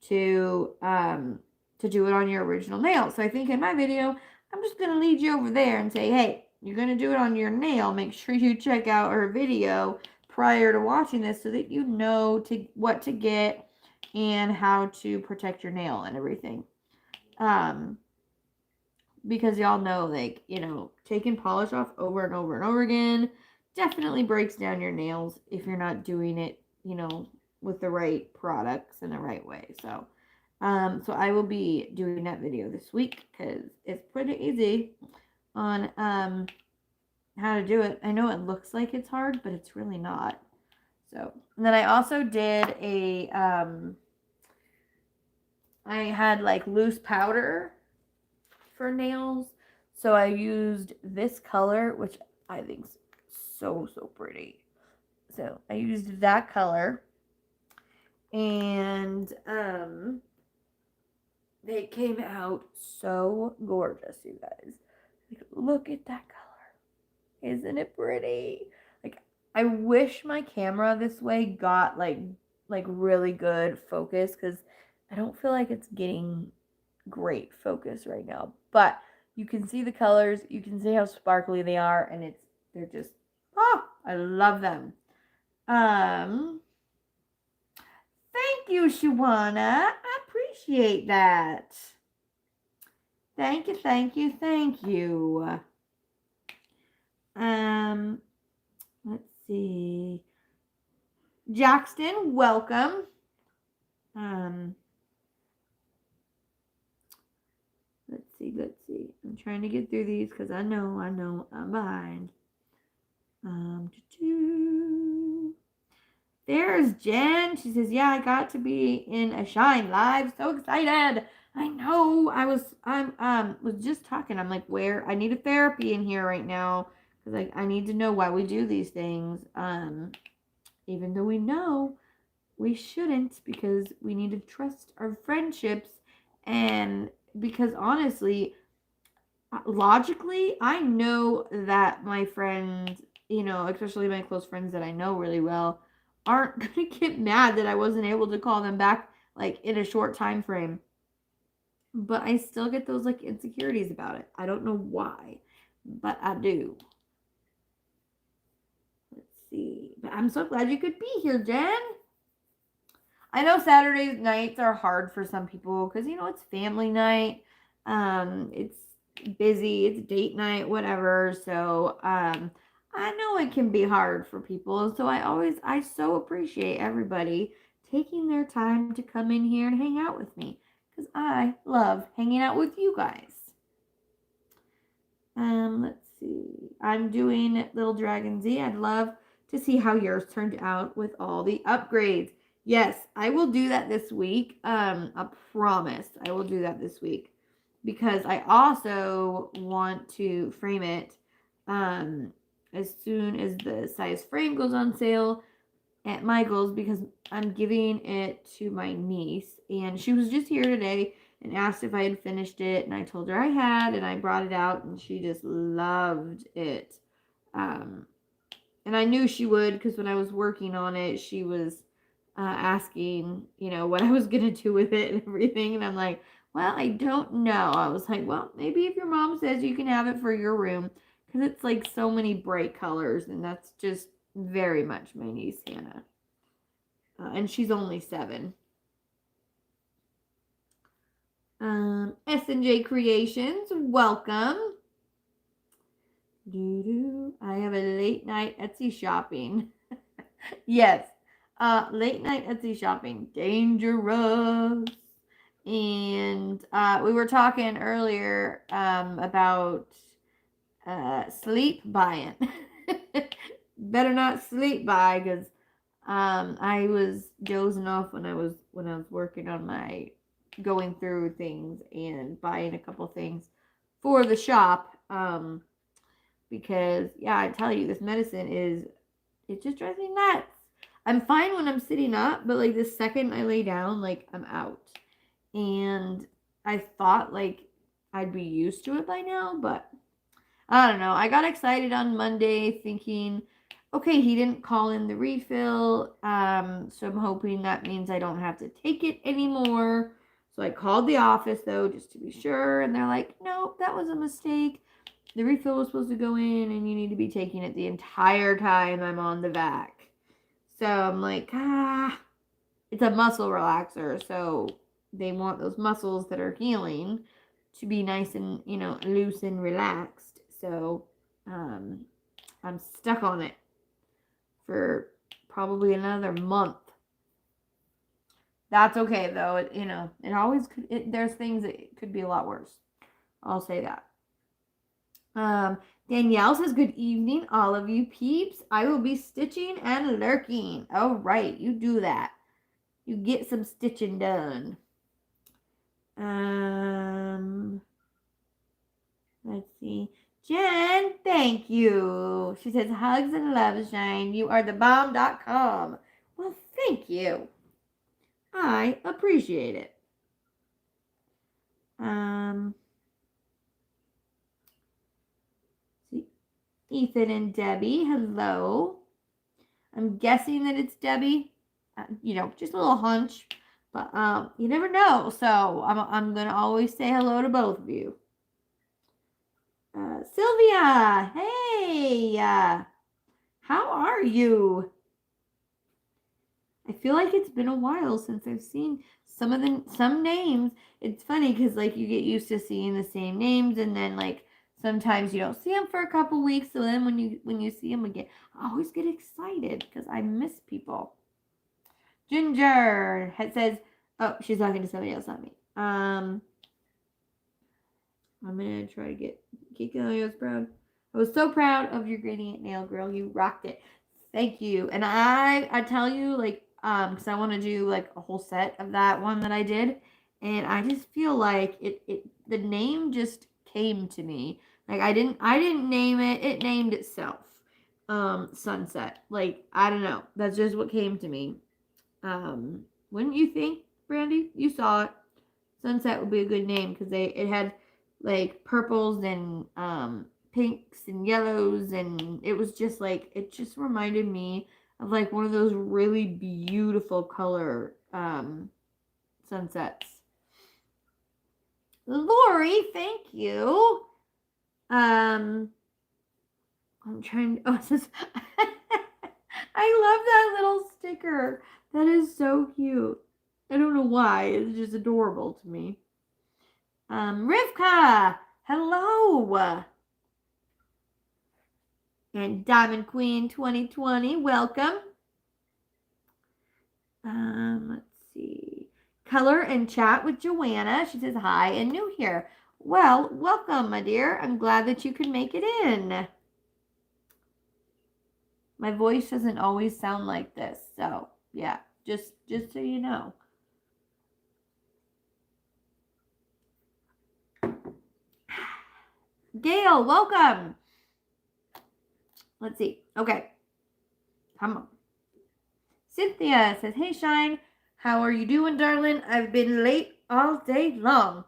S1: to do it on your original nail. So I think in my video, I'm just going to lead you over there and say, hey, you're going to do it on your nail. Make sure you check out her video prior to watching this so that you know what to get and how to protect your nail and everything. Because y'all know, like, you know, taking polish off over and over and over again definitely breaks down your nails if you're not doing it, you know, with the right products in the right way. So I will be doing that video this week because it's pretty easy on how to do it. I know it looks like it's hard, but it's really not. So, and then I also did I had like loose powder for nails. So I used this color, which I think's so pretty. So I used that color, and they came out so gorgeous, you guys. Like, look at that color. Isn't it pretty? Like, I wish my camera this way got like really good focus, because I don't feel like it's getting great focus right now. But you can see the colors, you can see how sparkly they are, and they're just, I love them. Thank you, Shawana. I appreciate that. Thank you, thank you, thank you. Let's see. Jackson, welcome. Let's see. I'm trying to get through these because I know I'm behind. There's Jen. She says, yeah, I got to be in a Shine Live. So excited. I know. Was just talking. I'm like, where? I need a therapy in here right now. Because I need to know why we do these things. Even though we know we shouldn't, because we need to trust our friendships. And because honestly, logically, I know that my friends, you know, especially my close friends that I know really well, aren't going to get mad that I wasn't able to call them back like in a short time frame. But I still get those like insecurities about it. I don't know why, but I do. Let's see. But I'm so glad you could be here, Jen. I know Saturday nights are hard for some people because, you know, it's family night. It's busy, it's date night, whatever. So I know it can be hard for people. So I so appreciate everybody taking their time to come in here and hang out with me, because I love hanging out with you guys. Let's see. I'm doing Little Dragon Z. I'd love to see how yours turned out with all the upgrades. Yes, I will do that this week. I promise I will do that this week, because I also want to frame it as soon as the size frame goes on sale at Michael's, because I'm giving it to my niece, and she was just here today and asked if I had finished it, and I told her I had, and I brought it out, and she just loved it. And I knew she would, because when I was working on it, she was asking, you know, what I was gonna do with it and everything, and I'm like, well, I don't know. I was like, well, maybe if your mom says you can have it for your room, because it's like so many bright colors, and that's just very much my niece Hannah. And she's only 7. S&J Creations, welcome. I have a late night Etsy shopping. Yes, late night Etsy shopping, dangerous. And we were talking earlier about sleep buying. Better not sleep buy, because I was dozing off when I was working on my going through things and buying a couple things for the shop. Because yeah, I tell you, this medicine it just drives me nuts. I'm fine when I'm sitting up, but like the second I lay down, like I'm out. And I thought like I'd be used to it by now, but I don't know. I got excited on Monday thinking, okay, he didn't call in the refill. So I'm hoping that means I don't have to take it anymore. So I called the office though, just to be sure. And they're like, nope, that was a mistake. The refill was supposed to go in and you need to be taking it the entire time I'm on the vac. So I'm like, it's a muscle relaxer. So they want those muscles that are healing to be nice and, loose and relaxed. So I'm stuck on it for probably another month. That's okay though. It always could. There's things that could be a lot worse. I'll say that. Danielle says, good evening, all of you peeps. I will be stitching and lurking. All right, you do that. You get some stitching done. Let's see. Jen, thank you. She says, hugs and love, Shine. You are the bomb.com. Well, thank you. I appreciate it. See, Ethan and Debbie, hello. I'm guessing that it's Debbie. Just a little hunch, but you never know. So I'm gonna always say hello to both of you. Sylvia, hey, how are you? I feel like it's been a while since I've seen some names. It's funny because like you get used to seeing the same names, and then like sometimes you don't see them for a couple weeks. So then when you see them again, I always get excited because I miss people. Ginger says, "Oh, she's talking to somebody else, not me." I'm gonna try to get Kiki. I was proud. I was so proud of your gradient nail, girl. You rocked it. Thank you. And I tell you, like, because I want to do like a whole set of that one that I did, and I just feel like the name just came to me. Like I didn't name it. It named itself. Sunset. Like I don't know. That's just what came to me. Wouldn't you think, Brandy? You saw it. Sunset would be a good name because it had like purples and pinks and yellows, and it was just like it just reminded me of like one of those really beautiful color sunsets. Lori, thank you. I'm trying. Oh, this I love that little sticker. That is so cute. I don't know why. It's just adorable to me. Rivka, hello. And Diamond Queen 2020, welcome. Let's see. Color and chat with Joanna. She says hi and new here. Well, welcome, my dear. I'm glad that you could make it in. My voice doesn't always sound like this, so yeah, just so you know. Gail, welcome. Let's see. Okay. Come on. Cynthia says, hey, Shine. How are you doing, darling? I've been late all day long.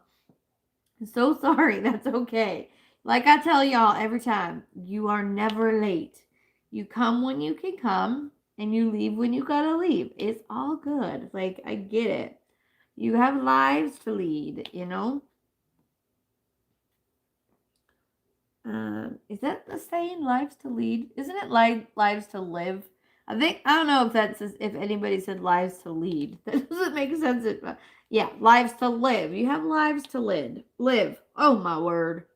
S1: So sorry. That's okay. Like I tell y'all every time, you are never late. You come when you can come, and you leave when you gotta leave. It's all good. Like, I get it. You have lives to lead, you know? Is that the saying, lives to lead? Isn't it like lives to live? I don't know if anybody said lives to lead. That doesn't make sense. Yeah, lives to live. You have lives to live. Oh my word.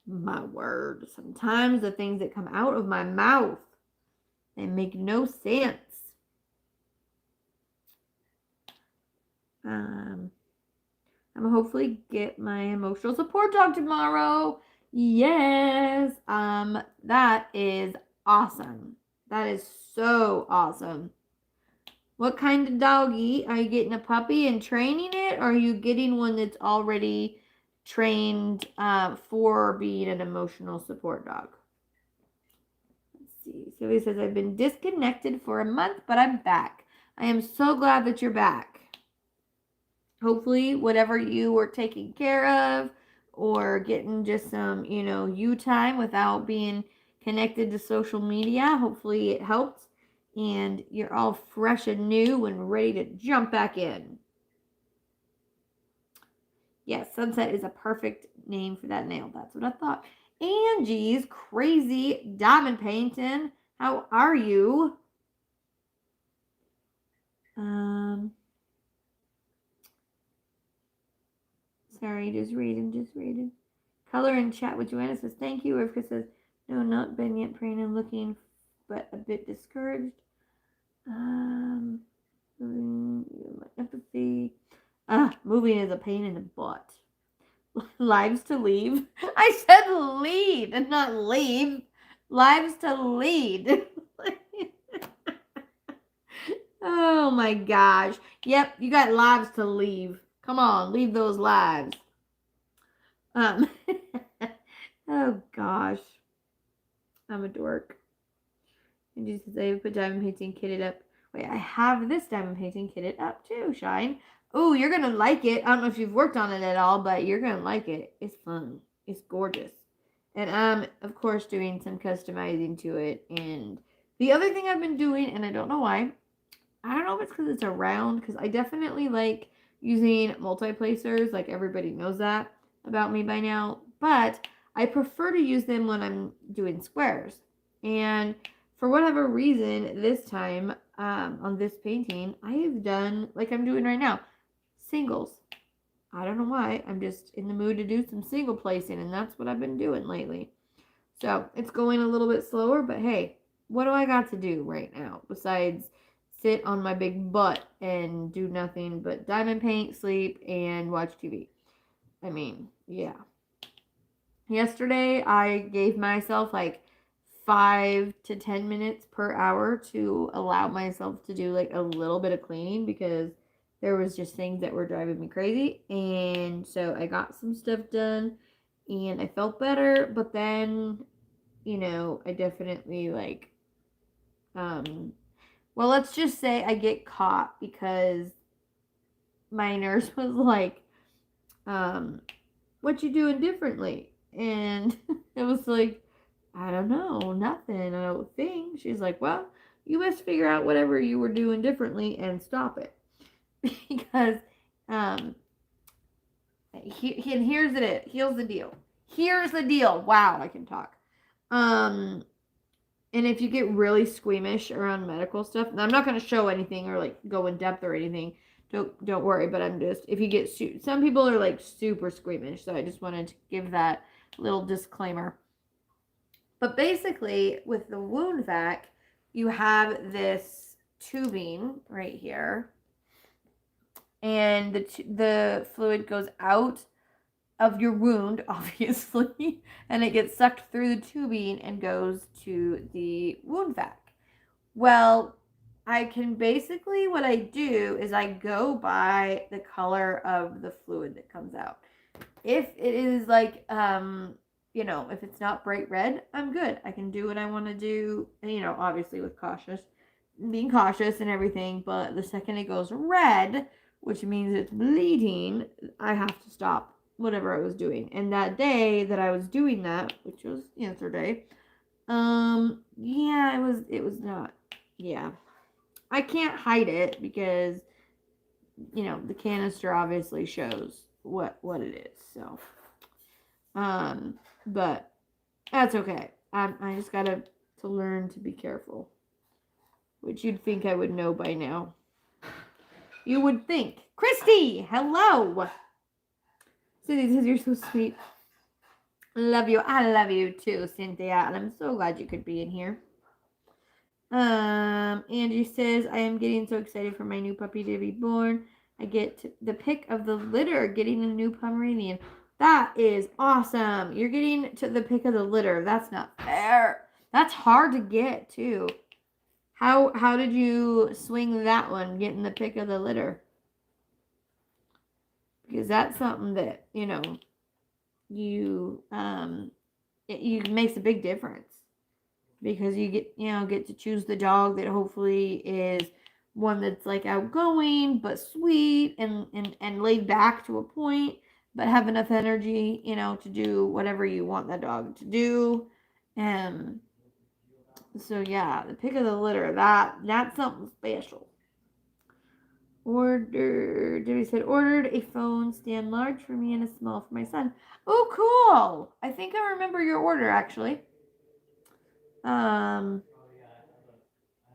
S1: My word. Sometimes the things that come out of my mouth, they make no sense. I'm gonna hopefully get my emotional support dog tomorrow. Yes. That is awesome. That is so awesome. What kind of doggy? Are you getting a puppy and training it, or are you getting one that's already trained for being an emotional support dog? Let's see. Sylvia says, I've been disconnected for a month, but I'm back. I am so glad that you're back. Hopefully, whatever you were taking care of or getting just some, you time without being connected to social media, hopefully it helped and you're all fresh and new and ready to jump back in. Yes, Sunset is a perfect name for that nail. That's what I thought. Angie's Crazy Diamond Painting. How are you? Sorry, just reading. Color in chat with Joanna says, thank you. Rivka says, no, not been yet praying and looking, but a bit discouraged. Empathy. Moving is a pain in the butt. Lives to leave. I said lead and not leave. Lives to lead. Oh my gosh. Yep, you got lives to leave. Come on, leave those lives. Oh gosh. I'm a dork. And Jesus, I put diamond painting kitted up. Wait, I have this diamond painting kitted up too, Shine. Oh, you're gonna like it. I don't know if you've worked on it at all, but you're gonna like it. It's fun. It's gorgeous. And I'm, of course, doing some customizing to it. And the other thing I've been doing, and I don't know why, I don't know if it's because it's around, because I definitely like using multi-placers, like everybody knows that about me by now, but I prefer to use them when I'm doing squares. And for whatever reason, this time on this painting, I have done, like I'm doing right now, singles. I don't know why, I'm just in the mood to do some single placing, and that's what I've been doing lately. So it's going a little bit slower, but hey, what do I got to do right now besides sit on my big butt and do nothing but diamond paint, sleep, and watch TV? I mean, yeah. Yesterday, I gave myself like 5 to 10 minutes per hour to allow myself to do like a little bit of cleaning because there was just things that were driving me crazy. And so I got some stuff done and I felt better, but then I definitely like, well, let's just say I get caught because my nurse was like, what you doing differently? And it was like, I don't know, nothing, I don't think. She's like, well, you must figure out whatever you were doing differently and stop it. Because, and here's the deal. Here's the deal. Wow, I can talk. And if you get really squeamish around medical stuff, and I'm not going to show anything or like go in depth or anything. Don't worry, but I'm just, if you get some people are like super squeamish, so I just wanted to give that little disclaimer. But basically, with the wound vac, you have this tubing right here, and the fluid goes out of your wound, obviously, and it gets sucked through the tubing and goes to the wound vac. Well, I can basically, what I do is I go by the color of the fluid that comes out. If it is like, if it's not bright red, I'm good. I can do what I want to do, obviously with being cautious and everything, but the second it goes red, which means it's bleeding, I have to stop whatever I was doing. And that day that I was doing that, which was yesterday, yeah, it was not, yeah. I can't hide it because, the canister obviously shows what it is, so, but that's okay. I just gotta to learn to be careful, which you'd think I would know by now. You would think. Christy, hello. Cynthia says you're so sweet. Love you. I love you too, Cynthia, and I'm so glad you could be in here. Angie says, I am getting so excited for my new puppy to be born. I get the pick of the litter, getting a new Pomeranian. That is awesome. You're getting to the pick of the litter. That's not fair. That's hard to get too. How did you swing that one, getting the pick of the litter? Because that's something that, you it makes a big difference. because you get to choose the dog that hopefully is one that's like outgoing but sweet and laid back to a point, but have enough energy, to do whatever you want that dog to do. Um so yeah, the pick of the litter, that's something special. Debbie said, ordered a phone stand large for me and a small for my son. Oh, cool. I think I remember your order actually. Um,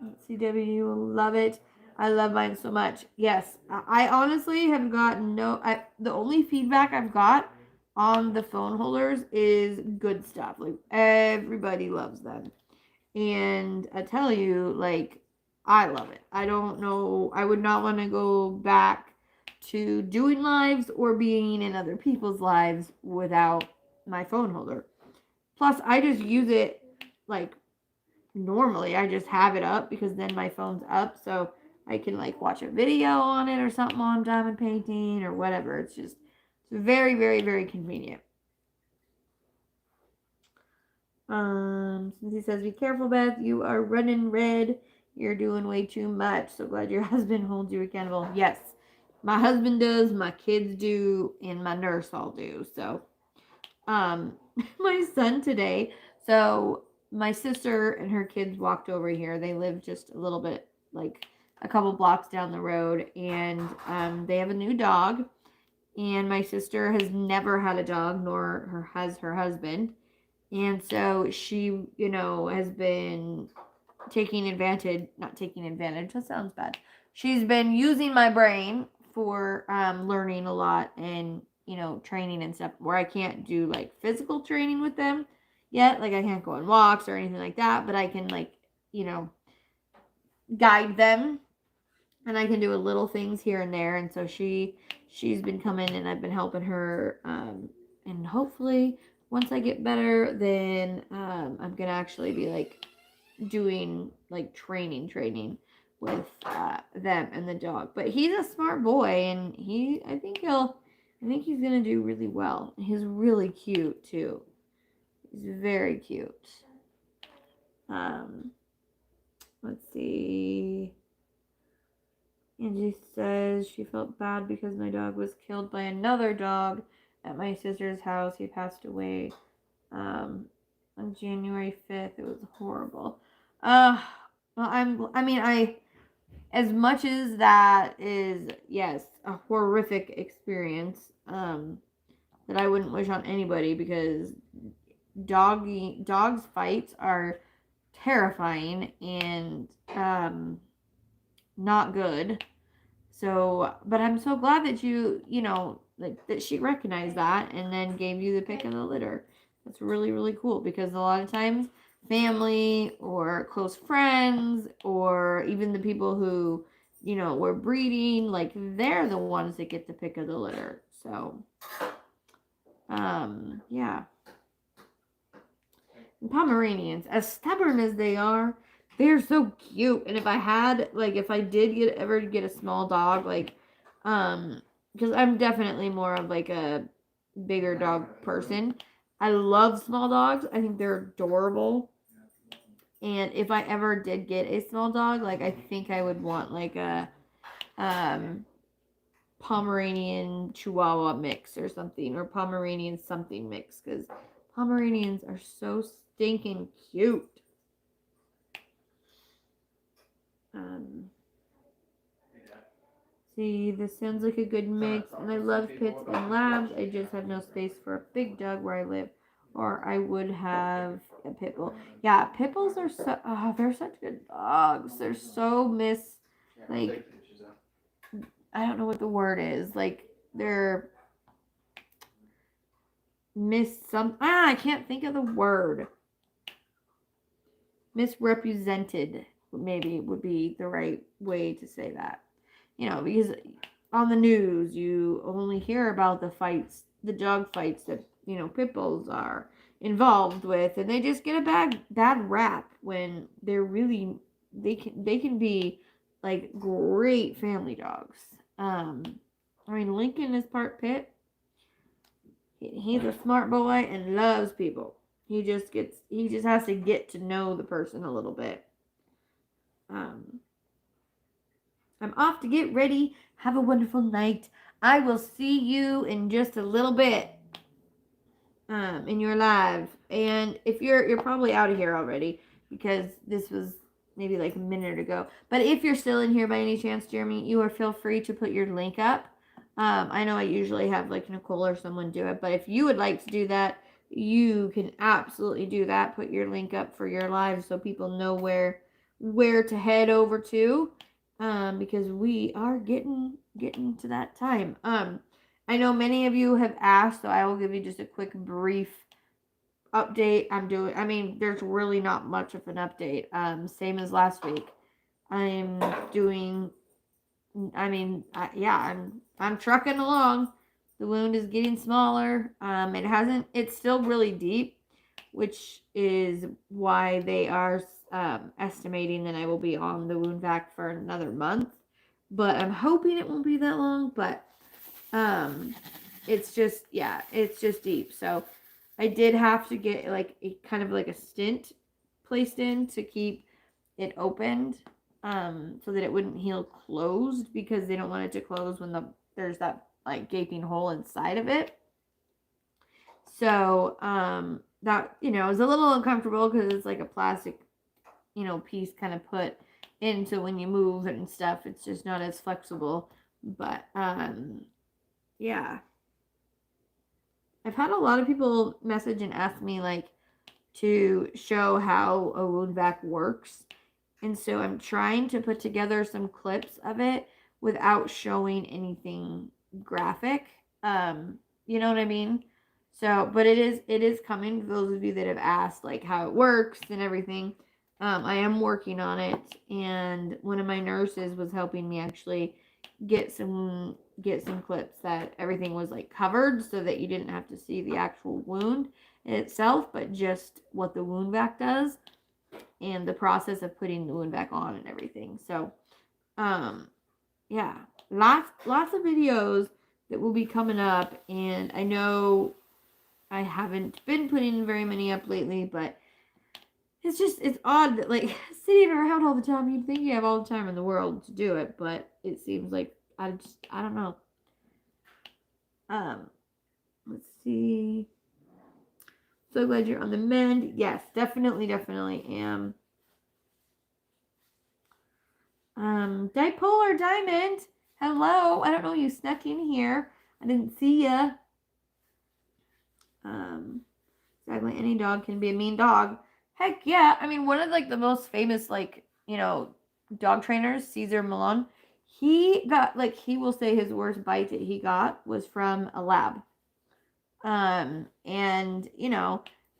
S1: let's see, Debbie, you will love it. I love mine so much. Yes, I honestly have gotten the only feedback I've got on the phone holders is good stuff. Like, everybody loves them. And I tell you, like, I love it. I don't know. I would not want to go back to doing lives or being in other people's lives without my phone holder. Plus, I just use it like normally. I just have it up because then my phone's up, so I can like watch a video on it or something while I'm diamond painting or whatever. It's very, very, very convenient. Since he says, be careful, Beth. You are running red. You're doing way too much. So glad your husband holds you accountable. Yes, my husband does, my kids do, and my nurse all do. So, my son today. So my sister and her kids walked over here. They live just a little bit, like a couple blocks down the road, and they have a new dog. And my sister has never had a dog, nor has her husband. And so she, has been not taking advantage, that sounds bad. She's been using my brain for learning a lot and, training and stuff where I can't do like physical training with them yet. Like I can't go on walks or anything like that, but I can like, guide them and I can do a little things here and there. And so she's been coming and I've been helping her. And hopefully once I get better, then I'm gonna actually be like doing like training with them and the dog. But he's a smart boy, and I think he's gonna do really well. He's really cute too. He's very cute. Let's see. Angie says she felt bad because my dog was killed by another dog at my sister's house. He passed away on January 5th. It was horrible. Well, as much as that is, yes, a horrific experience, that I wouldn't wish on anybody because dogs fights are terrifying and not good. So, but I'm so glad that that she recognized that and then gave you the pick of the litter. That's really, really cool because a lot of times family or close friends or even the people who, were breeding, like they're the ones that get the pick of the litter. So, yeah. And Pomeranians, as stubborn as they are, they're so cute. And if I did ever get a small dog, like, because I'm definitely more of like a bigger dog person. I love small dogs. I think they're adorable. And if I ever did get a small dog, like I think I would want like a Pomeranian Chihuahua mix or something, or Pomeranian something mix, because Pomeranians are so stinking cute. See, this sounds like a good mix, and I love pits and labs. I just have no space for a big dog where I live, or I would have a pit bull. Yeah, pit bulls are they're such good dogs. They're so like, I don't know what the word is. Like, they're I can't think of the word. Misrepresented, maybe would be the right way to say that. Because on the news you only hear about the dog fights that pit bulls are involved with, and they just get a bad rap when they're really they can be like great family dogs. Lincoln is part pit. He's a smart boy and loves people. He just has to get to know the person a little bit. Um, I'm off to get ready. Have a wonderful night. I will see you in just a little bit. In your live. And if you're probably out of here already because this was maybe like a minute ago. But if you're still in here by any chance, Jeremy, you are feel free to put your link up. I know I usually have like Nicole or someone do it, but if you would like to do that, you can absolutely do that. Put your link up for your live so people know where to head over to. Because we are getting to that time. I know many of you have asked, so I will give you just a quick brief update. I mean, there's really not much of an update. Same as last week. I'm doing, yeah, I'm trucking along. The wound is getting smaller. It's still really deep, which is why they are estimating that I will be on the wound vac for another month. But I'm hoping it won't be that long, but it's just deep. So I did have to get like a kind of like a stint placed in to keep it opened, so that it wouldn't heal closed because they don't want it to close when there's that like gaping hole inside of it. So that is a little uncomfortable because it's like a plastic piece kind of put into when you move and stuff. It's just not as flexible, but yeah. I've had a lot of people message and ask me like to show how a wound vac works. And so I'm trying to put together some clips of it without showing anything graphic. You know what I mean? So, but it is coming for those of you that have asked like how it works and everything. I am working on it, and one of my nurses was helping me actually get some clips that everything was like covered so that you didn't have to see the actual wound itself, but just what the wound vac does and the process of putting the wound vac on and everything. So, yeah, lots of videos that will be coming up, and I know I haven't been putting very many up lately, but it's odd that like sitting around all the time, you'd think you have all the time in the world to do it, but it seems like I don't know. Let's see. So glad you're on the mend. Yes, definitely am. Dipolar Diamond. Hello. I don't know, you snuck in here. I didn't see ya. Exactly, any dog can be a mean dog. Heck yeah. I mean, one of like the most famous dog trainers, Cesar Millan, he will say his worst bite that he got was from a lab. And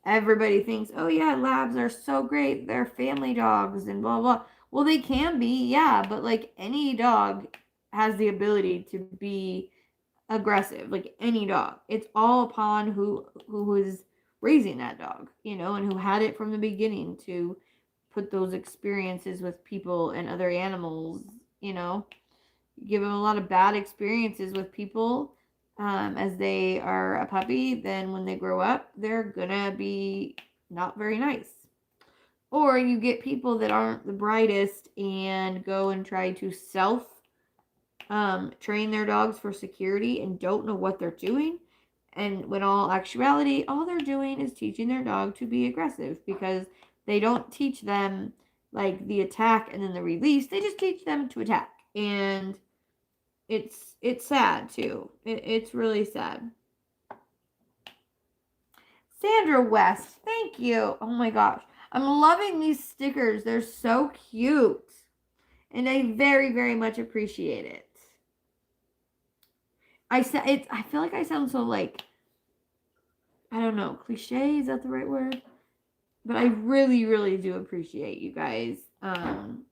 S1: everybody thinks, oh yeah, labs are so great. They're family dogs and blah blah. Well, they can be, yeah, but like any dog has the ability to be aggressive, like any dog. It's all upon who is raising that dog, and who had it from the beginning to put those experiences with people and other animals, give them a lot of bad experiences with people as they are a puppy, then when they grow up, they're gonna be not very nice. Or you get people that aren't the brightest and go and try to train their dogs for security and don't know what they're doing. And when all actuality, all they're doing is teaching their dog to be aggressive because they don't teach them like the attack and then the release. They just teach them to attack. And it's sad too. It's really sad. Sandra West, thank you. Oh my gosh. I'm loving these stickers. They're so cute. And I very, very much appreciate it. I feel like I sound so like, I don't know, cliche, is that the right word? But I really, really do appreciate you guys. And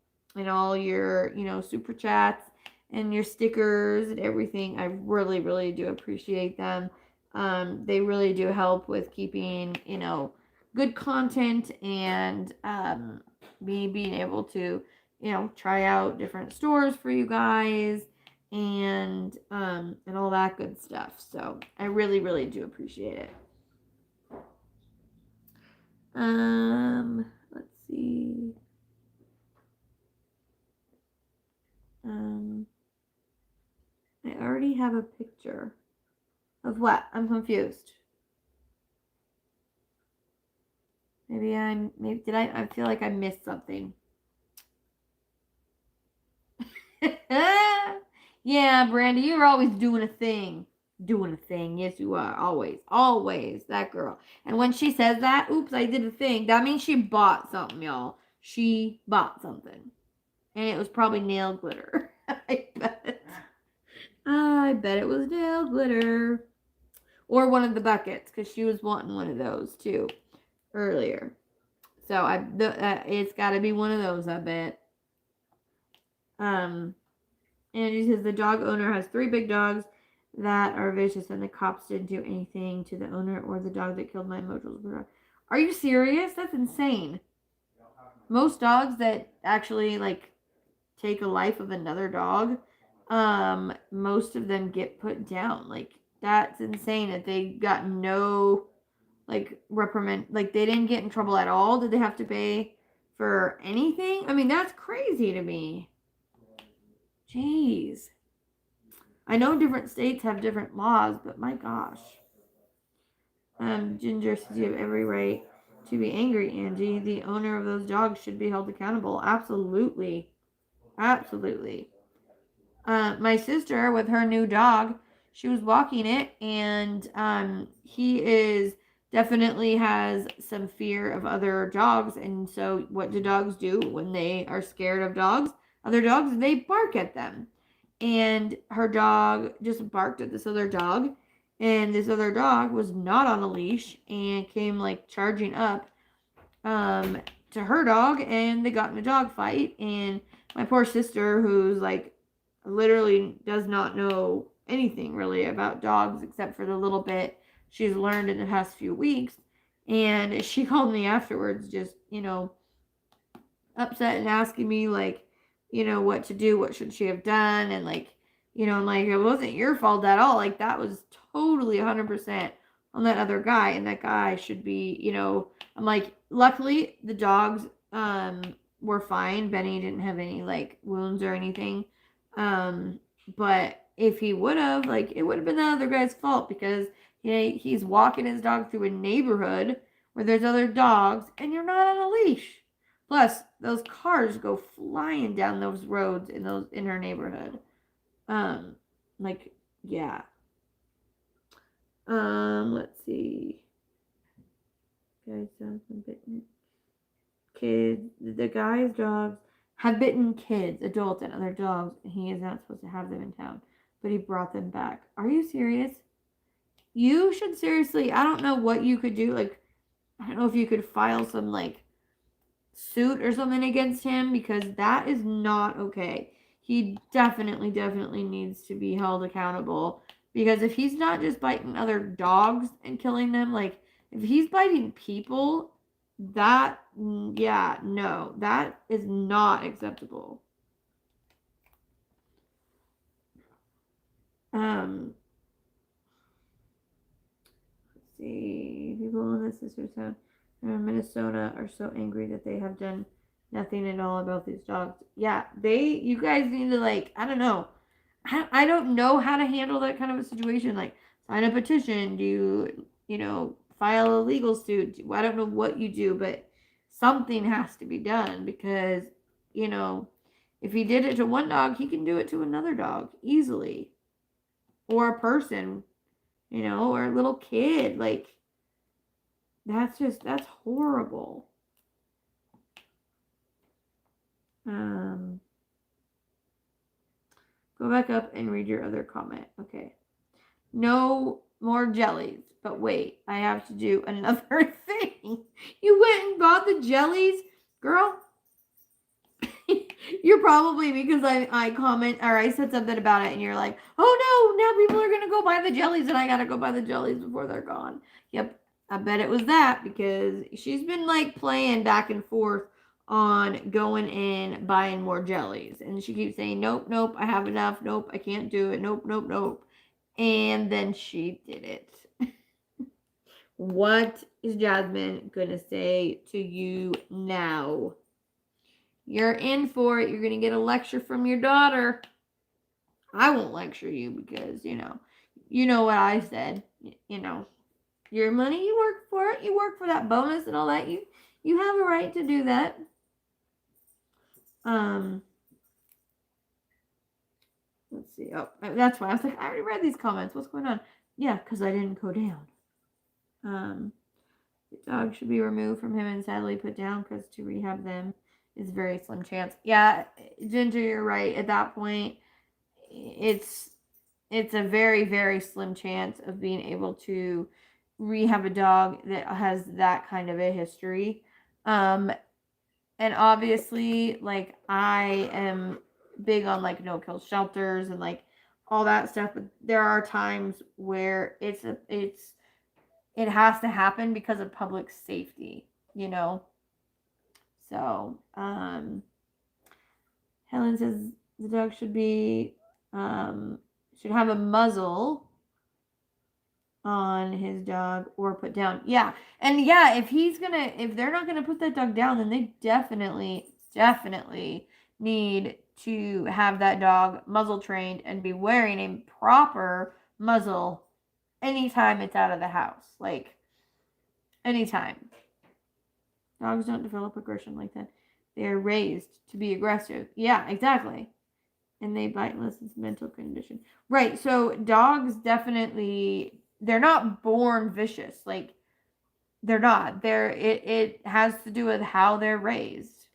S1: all your, super chats and your stickers and everything. I really, really do appreciate them. They really do help with keeping, good content and me being able to, try out different stores for you guys and all that good stuff. So I really, really do appreciate it. Let's see. I already have a picture of what? I'm confused. Maybe did I feel like I missed something. Yeah, Brandy, you're always doing a thing. Doing a thing. Yes, you are. Always. Always. That girl. And when she says that, oops, I did a thing, that means she bought something, y'all. She bought something. And it was probably nail glitter. I bet. I bet it was nail glitter. Or one of the buckets, because she was wanting one of those too earlier. So it's got to be one of those, I bet. Um, and it says the dog owner has 3 big dogs that are vicious, and the cops didn't do anything to the owner or the dog that killed my emotional. Are you serious? That's insane. Most dogs that actually like take a life of another dog, most of them get put down. Like that's insane that they got no like reprimand, like they didn't get in trouble at all. Did they have to pay for anything? I mean, that's crazy to me. Jeez. I know different states have different laws, but my gosh. Ginger says you have every right to be angry, Angie. The owner of those dogs should be held accountable. Absolutely. Absolutely. My sister with her new dog, she was walking it, and he is definitely has some fear of other dogs. And so, what do dogs do when they are scared of dogs? Other dogs, they bark at them. And her dog just barked at this other dog, and this other dog was not on a leash and came like charging up um, to her dog, and they got in a dog fight. And my poor sister, who's like literally does not know anything really about dogs except for the little bit she's learned in the past few weeks, and she called me afterwards, just upset and asking me like, what to do, what should she have done, and like, I'm like, it wasn't your fault at all. Like that was totally 100% on that other guy, and that guy should be, I'm like, luckily the dogs were fine. Benny didn't have any like wounds or anything. But if he would have, like, it would have been the other guy's fault because he's walking his dog through a neighborhood where there's other dogs and you're not on a leash. Plus, those cars go flying down those roads in her neighborhood. Like, yeah. Let's see. Guys, bitten kids. The guy's dogs have bitten kids, adults, and other dogs, and he is not supposed to have them in town. But he brought them back. Are you serious? You should seriously. I don't know what you could do. Like, I don't know if you could file some like suit or something against him because that is not okay. He definitely needs to be held accountable because if he's not just biting other dogs and killing them, like if he's biting people, that yeah, no, that is not acceptable. Let's see. People in the sister town in Minnesota are so angry that they have done nothing at all about these dogs. Yeah, you guys need to like, I don't know. I don't know how to handle that kind of a situation. Like, sign a petition, do file a legal suit. I don't know what you do, but something has to be done because, if he did it to one dog, he can do it to another dog easily. Or a person, or a little kid. Like, that's horrible. Go back up and read your other comment. Okay. No more jellies. But wait, I have to do another thing. You went and bought the jellies? Girl, you're probably because I comment or I said something about it and you're like, oh no, now people are gonna go buy the jellies and I gotta go buy the jellies before they're gone. Yep, I bet it was that because she's been like playing back and forth on going and buying more jellies. And she keeps saying, nope, I have enough. Nope, I can't do it. Nope. And then she did it. What is Jasmine gonna say to you now? You're in for it. You're gonna get a lecture from your daughter. I won't lecture you because, you know what I said. Your money, you work for it. You work for that bonus and all that. You have a right to do that. Let's see. Oh, that's why I was like, I already read these comments. What's going on? Yeah, because I didn't go down. The dog should be removed from him and sadly put down because to rehab them is very slim chance. Yeah, Ginger, you're right. At that point, it's a very, very slim chance of being able to rehab a dog that has that kind of a history. And obviously, like, I am big on like no kill shelters and like all that stuff, but there are times where it has to happen because of public safety, So, Helen says the dog should have a muzzle on his dog or put down. Yeah. And yeah, if they're not gonna put that dog down, then they definitely need to have that dog muzzle trained and be wearing a proper muzzle anytime it's out of the house. Like, anytime. Dogs don't develop aggression like that. They are raised to be aggressive. Yeah, exactly. And they bite unless it's mental condition. Right. So dogs definitely, they're not born vicious. Like, they're not. It has to do with how they're raised.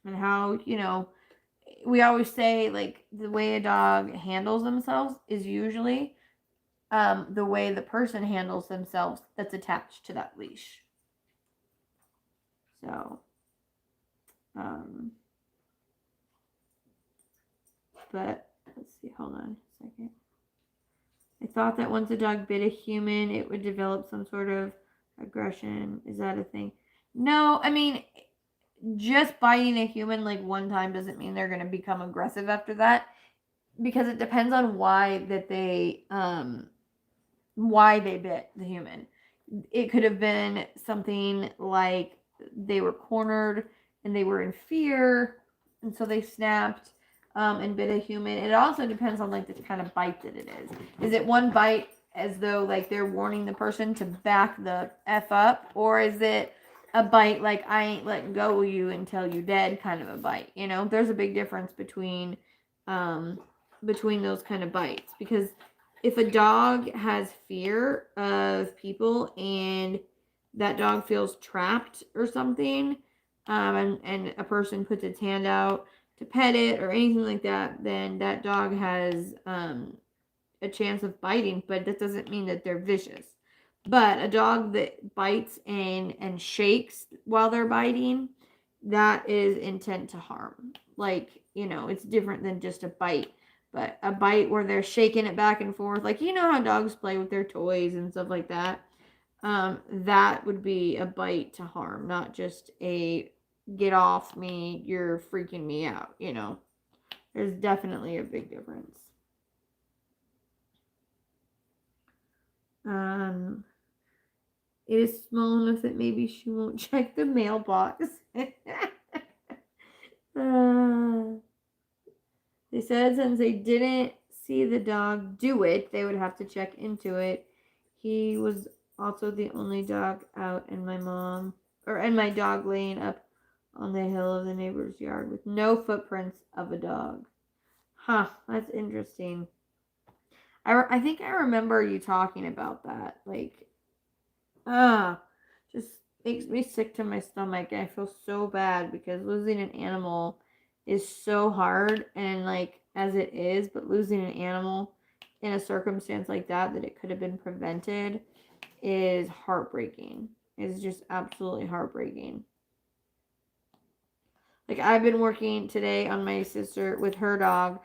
S1: And how, we always say like the way a dog handles themselves is usually the way the person handles themselves that's attached to that leash. So, but let's see, hold on a second. I thought that once a dog bit a human, it would develop some sort of aggression. Is that a thing? No, I mean, just biting a human like one time doesn't mean they're going to become aggressive after that, because it depends on why bit the human. It could have been something like they were cornered and they were in fear, and so they snapped and bit a human. It also depends on like the kind of bite that it is. Is it one bite as though like they're warning the person to back the F up, or is it a bite like I ain't letting go of you until you're dead kind of a bite? There's a big difference between those kind of bites, because if a dog has fear of people and that dog feels trapped or something, and a person puts its hand out to pet it or anything like that, then that dog has a chance of biting, but that doesn't mean that they're vicious. But a dog that bites and shakes while they're biting, that is intent to harm. Like, it's different than just a bite. But a bite where they're shaking it back and forth, like, how dogs play with their toys and stuff like that, that would be a bite to harm, not just a get off me, you're freaking me out, There's definitely a big difference. It is small enough that maybe she won't check the mailbox. They said since they didn't see the dog do it, they would have to check into it. He was also the only dog out, and my dog laying up on the hill of the neighbor's yard with no footprints of a dog. Huh, that's interesting. I think I remember you talking about that. Like, just makes me sick to my stomach. I feel so bad because losing an animal is so hard, and like as it is, but losing an animal in a circumstance like that it could have been prevented is heartbreaking. It's just absolutely heartbreaking. Like, I've been working today on my sister with her dog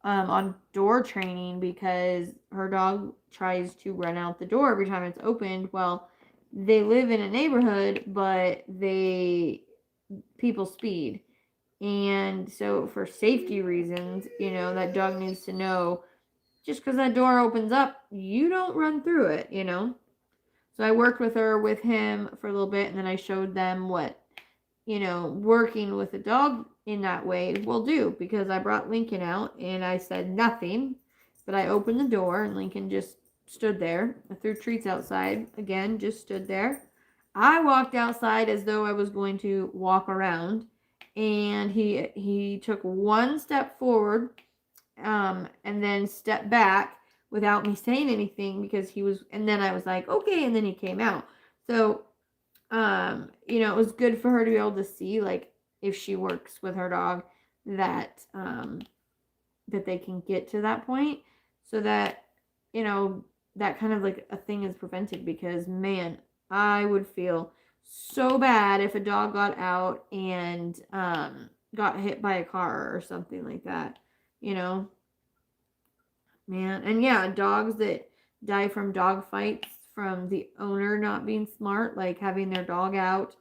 S1: on door training because her dog tries to run out the door every time it's opened. Well, they live in a neighborhood, but people speed. And so for safety reasons, that dog needs to know just because that door opens up, you don't run through it, So I worked with him for a little bit, and then I showed them what, working with a dog in that way will do, because I brought Lincoln out and I said nothing, but I opened the door and Lincoln just stood there. I threw treats outside, again, just stood there. I walked outside as though I was going to walk around, and he took one step forward, and then stepped back without me saying anything, because and then I was like, okay, and then he came out. So it was good for her to be able to see, like, if she works with her dog, that that they can get to that point, so that, that kind of like a thing is prevented, because man, I would feel so bad if a dog got out and got hit by a car or something like that, you know man. And yeah, dogs that die from dog fights from the owner not being smart, like having their dog out,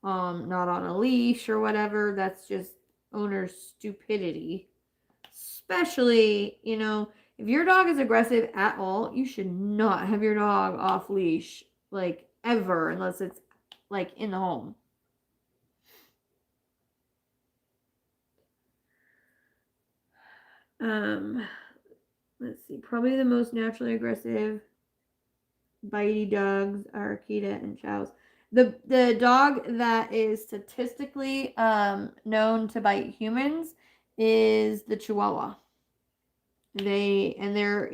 S1: not on a leash or whatever. That's just owner's stupidity. Especially, if your dog is aggressive at all, you should not have your dog off leash, like, ever, unless it's like in the home. Let's see. Probably the most naturally aggressive bitey dogs are Akita and Chow's. The dog that is statistically known to bite humans is the Chihuahua. They're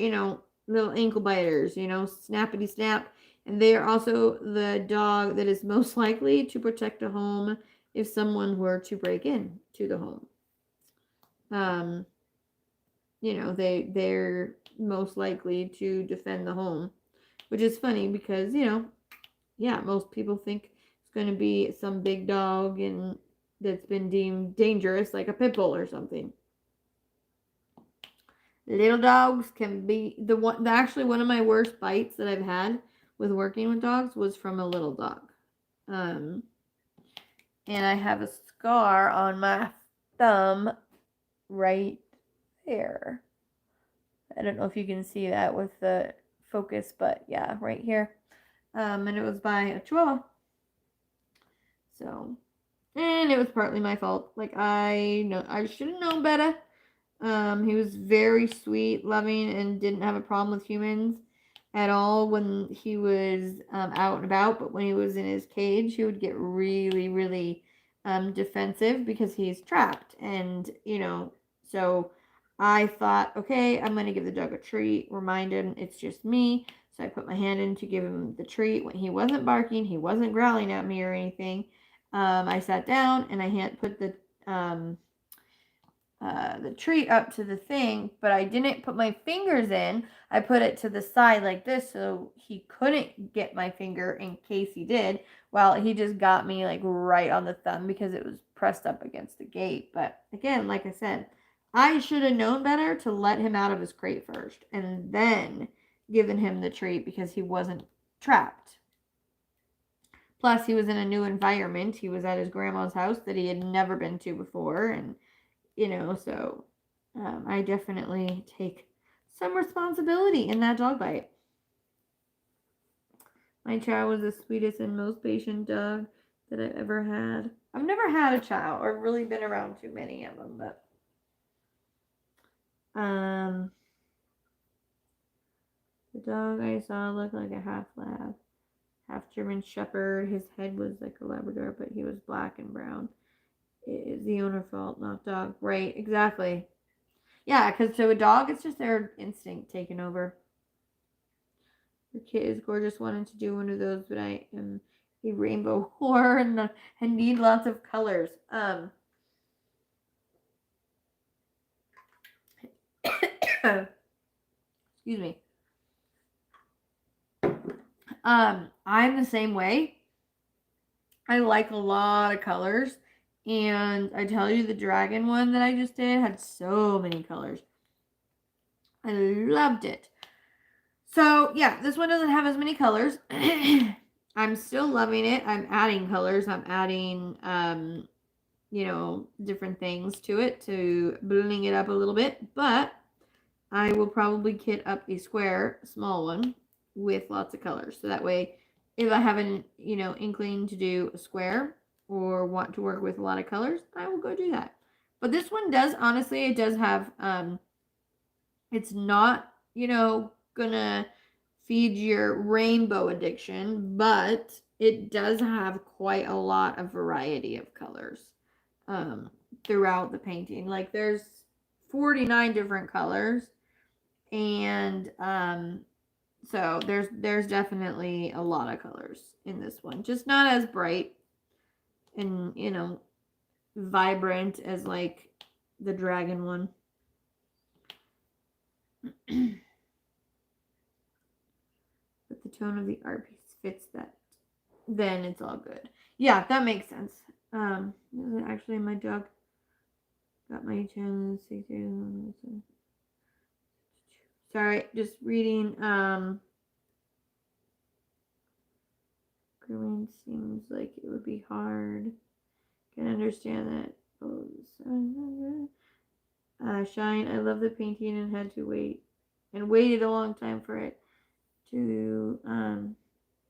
S1: little ankle biters, snappity snap, and they are also the dog that is most likely to protect a home if someone were to break in to the home. They're most likely to defend the home, which is funny because, most people think it's going to be some big dog and that's been deemed dangerous, like a pit bull or something. Little dogs can be actually one of my worst bites that I've had with working with dogs was from a little dog. And I have a scar on my thumb right there. I don't know if you can see that with the focus, but yeah, right here. And it was by a Chihuahua. So, and it was partly my fault. Like, I should have known better. He was very sweet, loving, and didn't have a problem with humans at all when he was out and about. But when he was in his cage, he would get really, really defensive because he's trapped. And, so I thought, okay, I'm going to give the dog a treat, remind him it's just me. So I put my hand in to give him the treat. When he wasn't barking, he wasn't growling at me or anything. I sat down and I put the treat up to the thing, but I didn't put my fingers in. I put it to the side like this so he couldn't get my finger in case he did. Well, he just got me like right on the thumb because it was pressed up against the gate. But again, like I said, I should have known better to let him out of his crate first and then given him the treat because he wasn't trapped. Plus, he was in a new environment. He was at his grandma's house that he had never been to before, and so I definitely take some responsibility in that dog bite. My Chow was the sweetest and most patient dog that I've ever had. I've never had a Chow or really been around too many of them, but the dog I saw looked like a half lab, half German Shepherd. His head was like a Labrador, but he was black and brown. It is the owner's fault, not dog. Right, exactly. Yeah, because to a dog, it's just their instinct taking over. Your kid is gorgeous, wanting to do one of those, but I am a rainbow whore and need lots of colors. Excuse me. I'm the same way. I like a lot of colors. And I tell you, the dragon one that I just did had so many colors. I loved it. So, yeah, this one doesn't have as many colors. I'm still loving it. I'm adding colors. I'm adding, different things to it to bling it up a little bit. But I will probably kit up a square, small one, with lots of colors. So that way if I have an, inkling to do a square or want to work with a lot of colors, I will go do that. But this one does, honestly, it does have, it's not, gonna feed your rainbow addiction, but it does have quite a lot of variety of colors um, throughout the painting. Like there's 49 different colors, and so there's definitely a lot of colors in this one. Just not as bright and vibrant as like the dragon one. But the tone of the art piece fits that. Then it's all good. Yeah, that makes sense. Is it actually my jug? Got my channel. Sorry, just reading. Green seems like it would be hard. Can understand that. Oh, Shine. I love the painting and had to wait and waited a long time for it to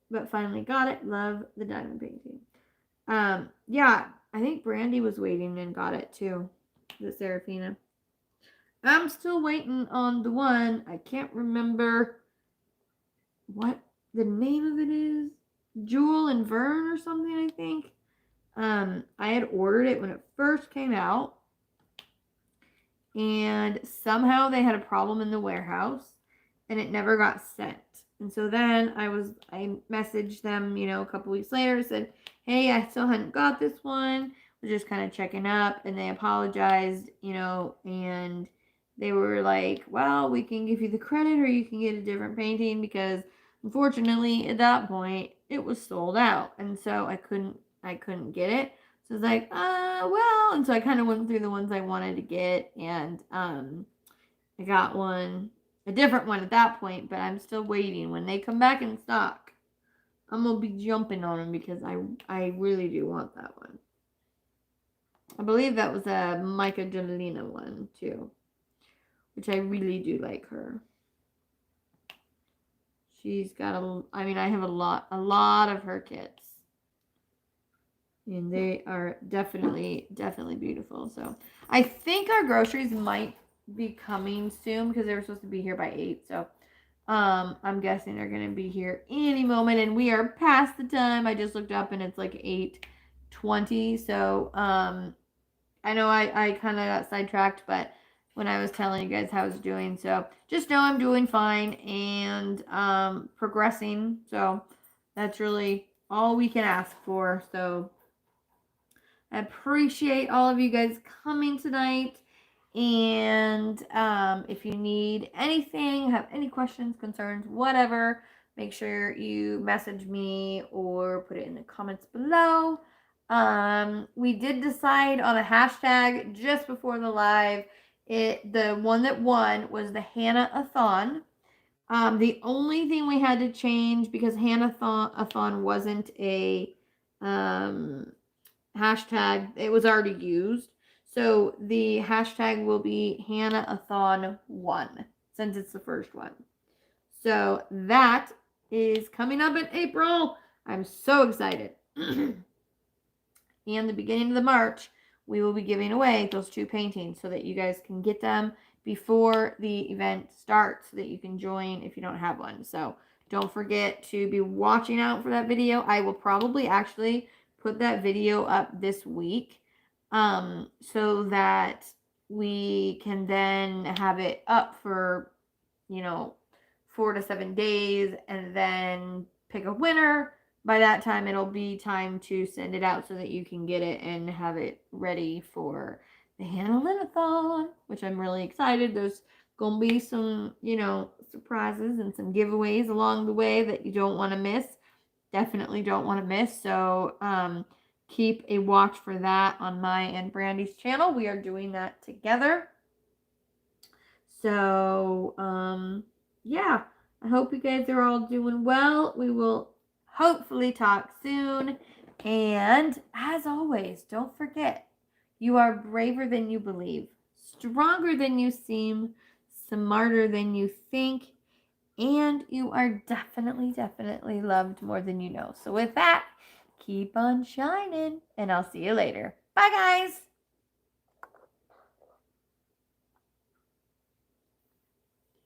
S1: but finally got it. Love the diamond painting. Yeah, I think Brandy was waiting and got it too. The Serafina. I'm still waiting on the one. I can't remember what the name of it is. Jewel and Vern or something, I think. I had ordered it when it first came out, and somehow they had a problem in the warehouse, and it never got sent. And so then I messaged them, a couple weeks later, said, hey, I still hadn't got this one. We're just kind of checking up, and they apologized, and they were like, well, we can give you the credit or you can get a different painting, because unfortunately at that point it was sold out, and so I couldn't get it. So I was like, well, and so I kind of went through the ones I wanted to get, and I got a different one at that point, but I'm still waiting. When they come back in stock, I'm gonna be jumping on them because I really do want that one. I believe that was a Micah Jelena one too, which I really do like her. She's got I have a lot of her kits, and they are definitely beautiful. So I think our groceries might be coming soon because they were supposed to be here by 8. So I'm guessing they're gonna be here any moment, and we are past the time. I just looked up and it's like 8:20. So I know I kind of got sidetracked, but when I was telling you guys how I was doing, so just know I'm doing fine and progressing. So that's really all we can ask for. So I appreciate all of you guys coming tonight. And if you need anything, have any questions, concerns, whatever, make sure you message me or put it in the comments below. We did decide on a hashtag just before the live. The one that won was the Hannah-a-thon. The only thing we had to change, because Hannah-a-thon wasn't a hashtag, it was already used. So the hashtag will be Hannah-a-thon1, since it's the first one. So that is coming up in April. I'm so excited. And the beginning of the March, we will be giving away those 2 paintings so that you guys can get them before the event starts, so that you can join if you don't have one. So don't forget to be watching out for that video. I will probably actually put that video up this week, so that we can then have it up for 4 to 7 days, and then pick a winner. By that time it'll be time to send it out so that you can get it and have it ready for the Hannah-a-thon, which I'm really excited. There's gonna be some surprises and some giveaways along the way that you don't want to miss. Definitely don't want to miss. So keep a watch for that on my and Brandy's channel. We are doing that together. So yeah, I hope you guys are all doing well. We will hopefully talk soon. And as always, don't forget, you are braver than you believe, stronger than you seem, smarter than you think, And you are definitely, definitely loved more than you know. So, with that, keep on shining, and I'll see you later. Bye, guys.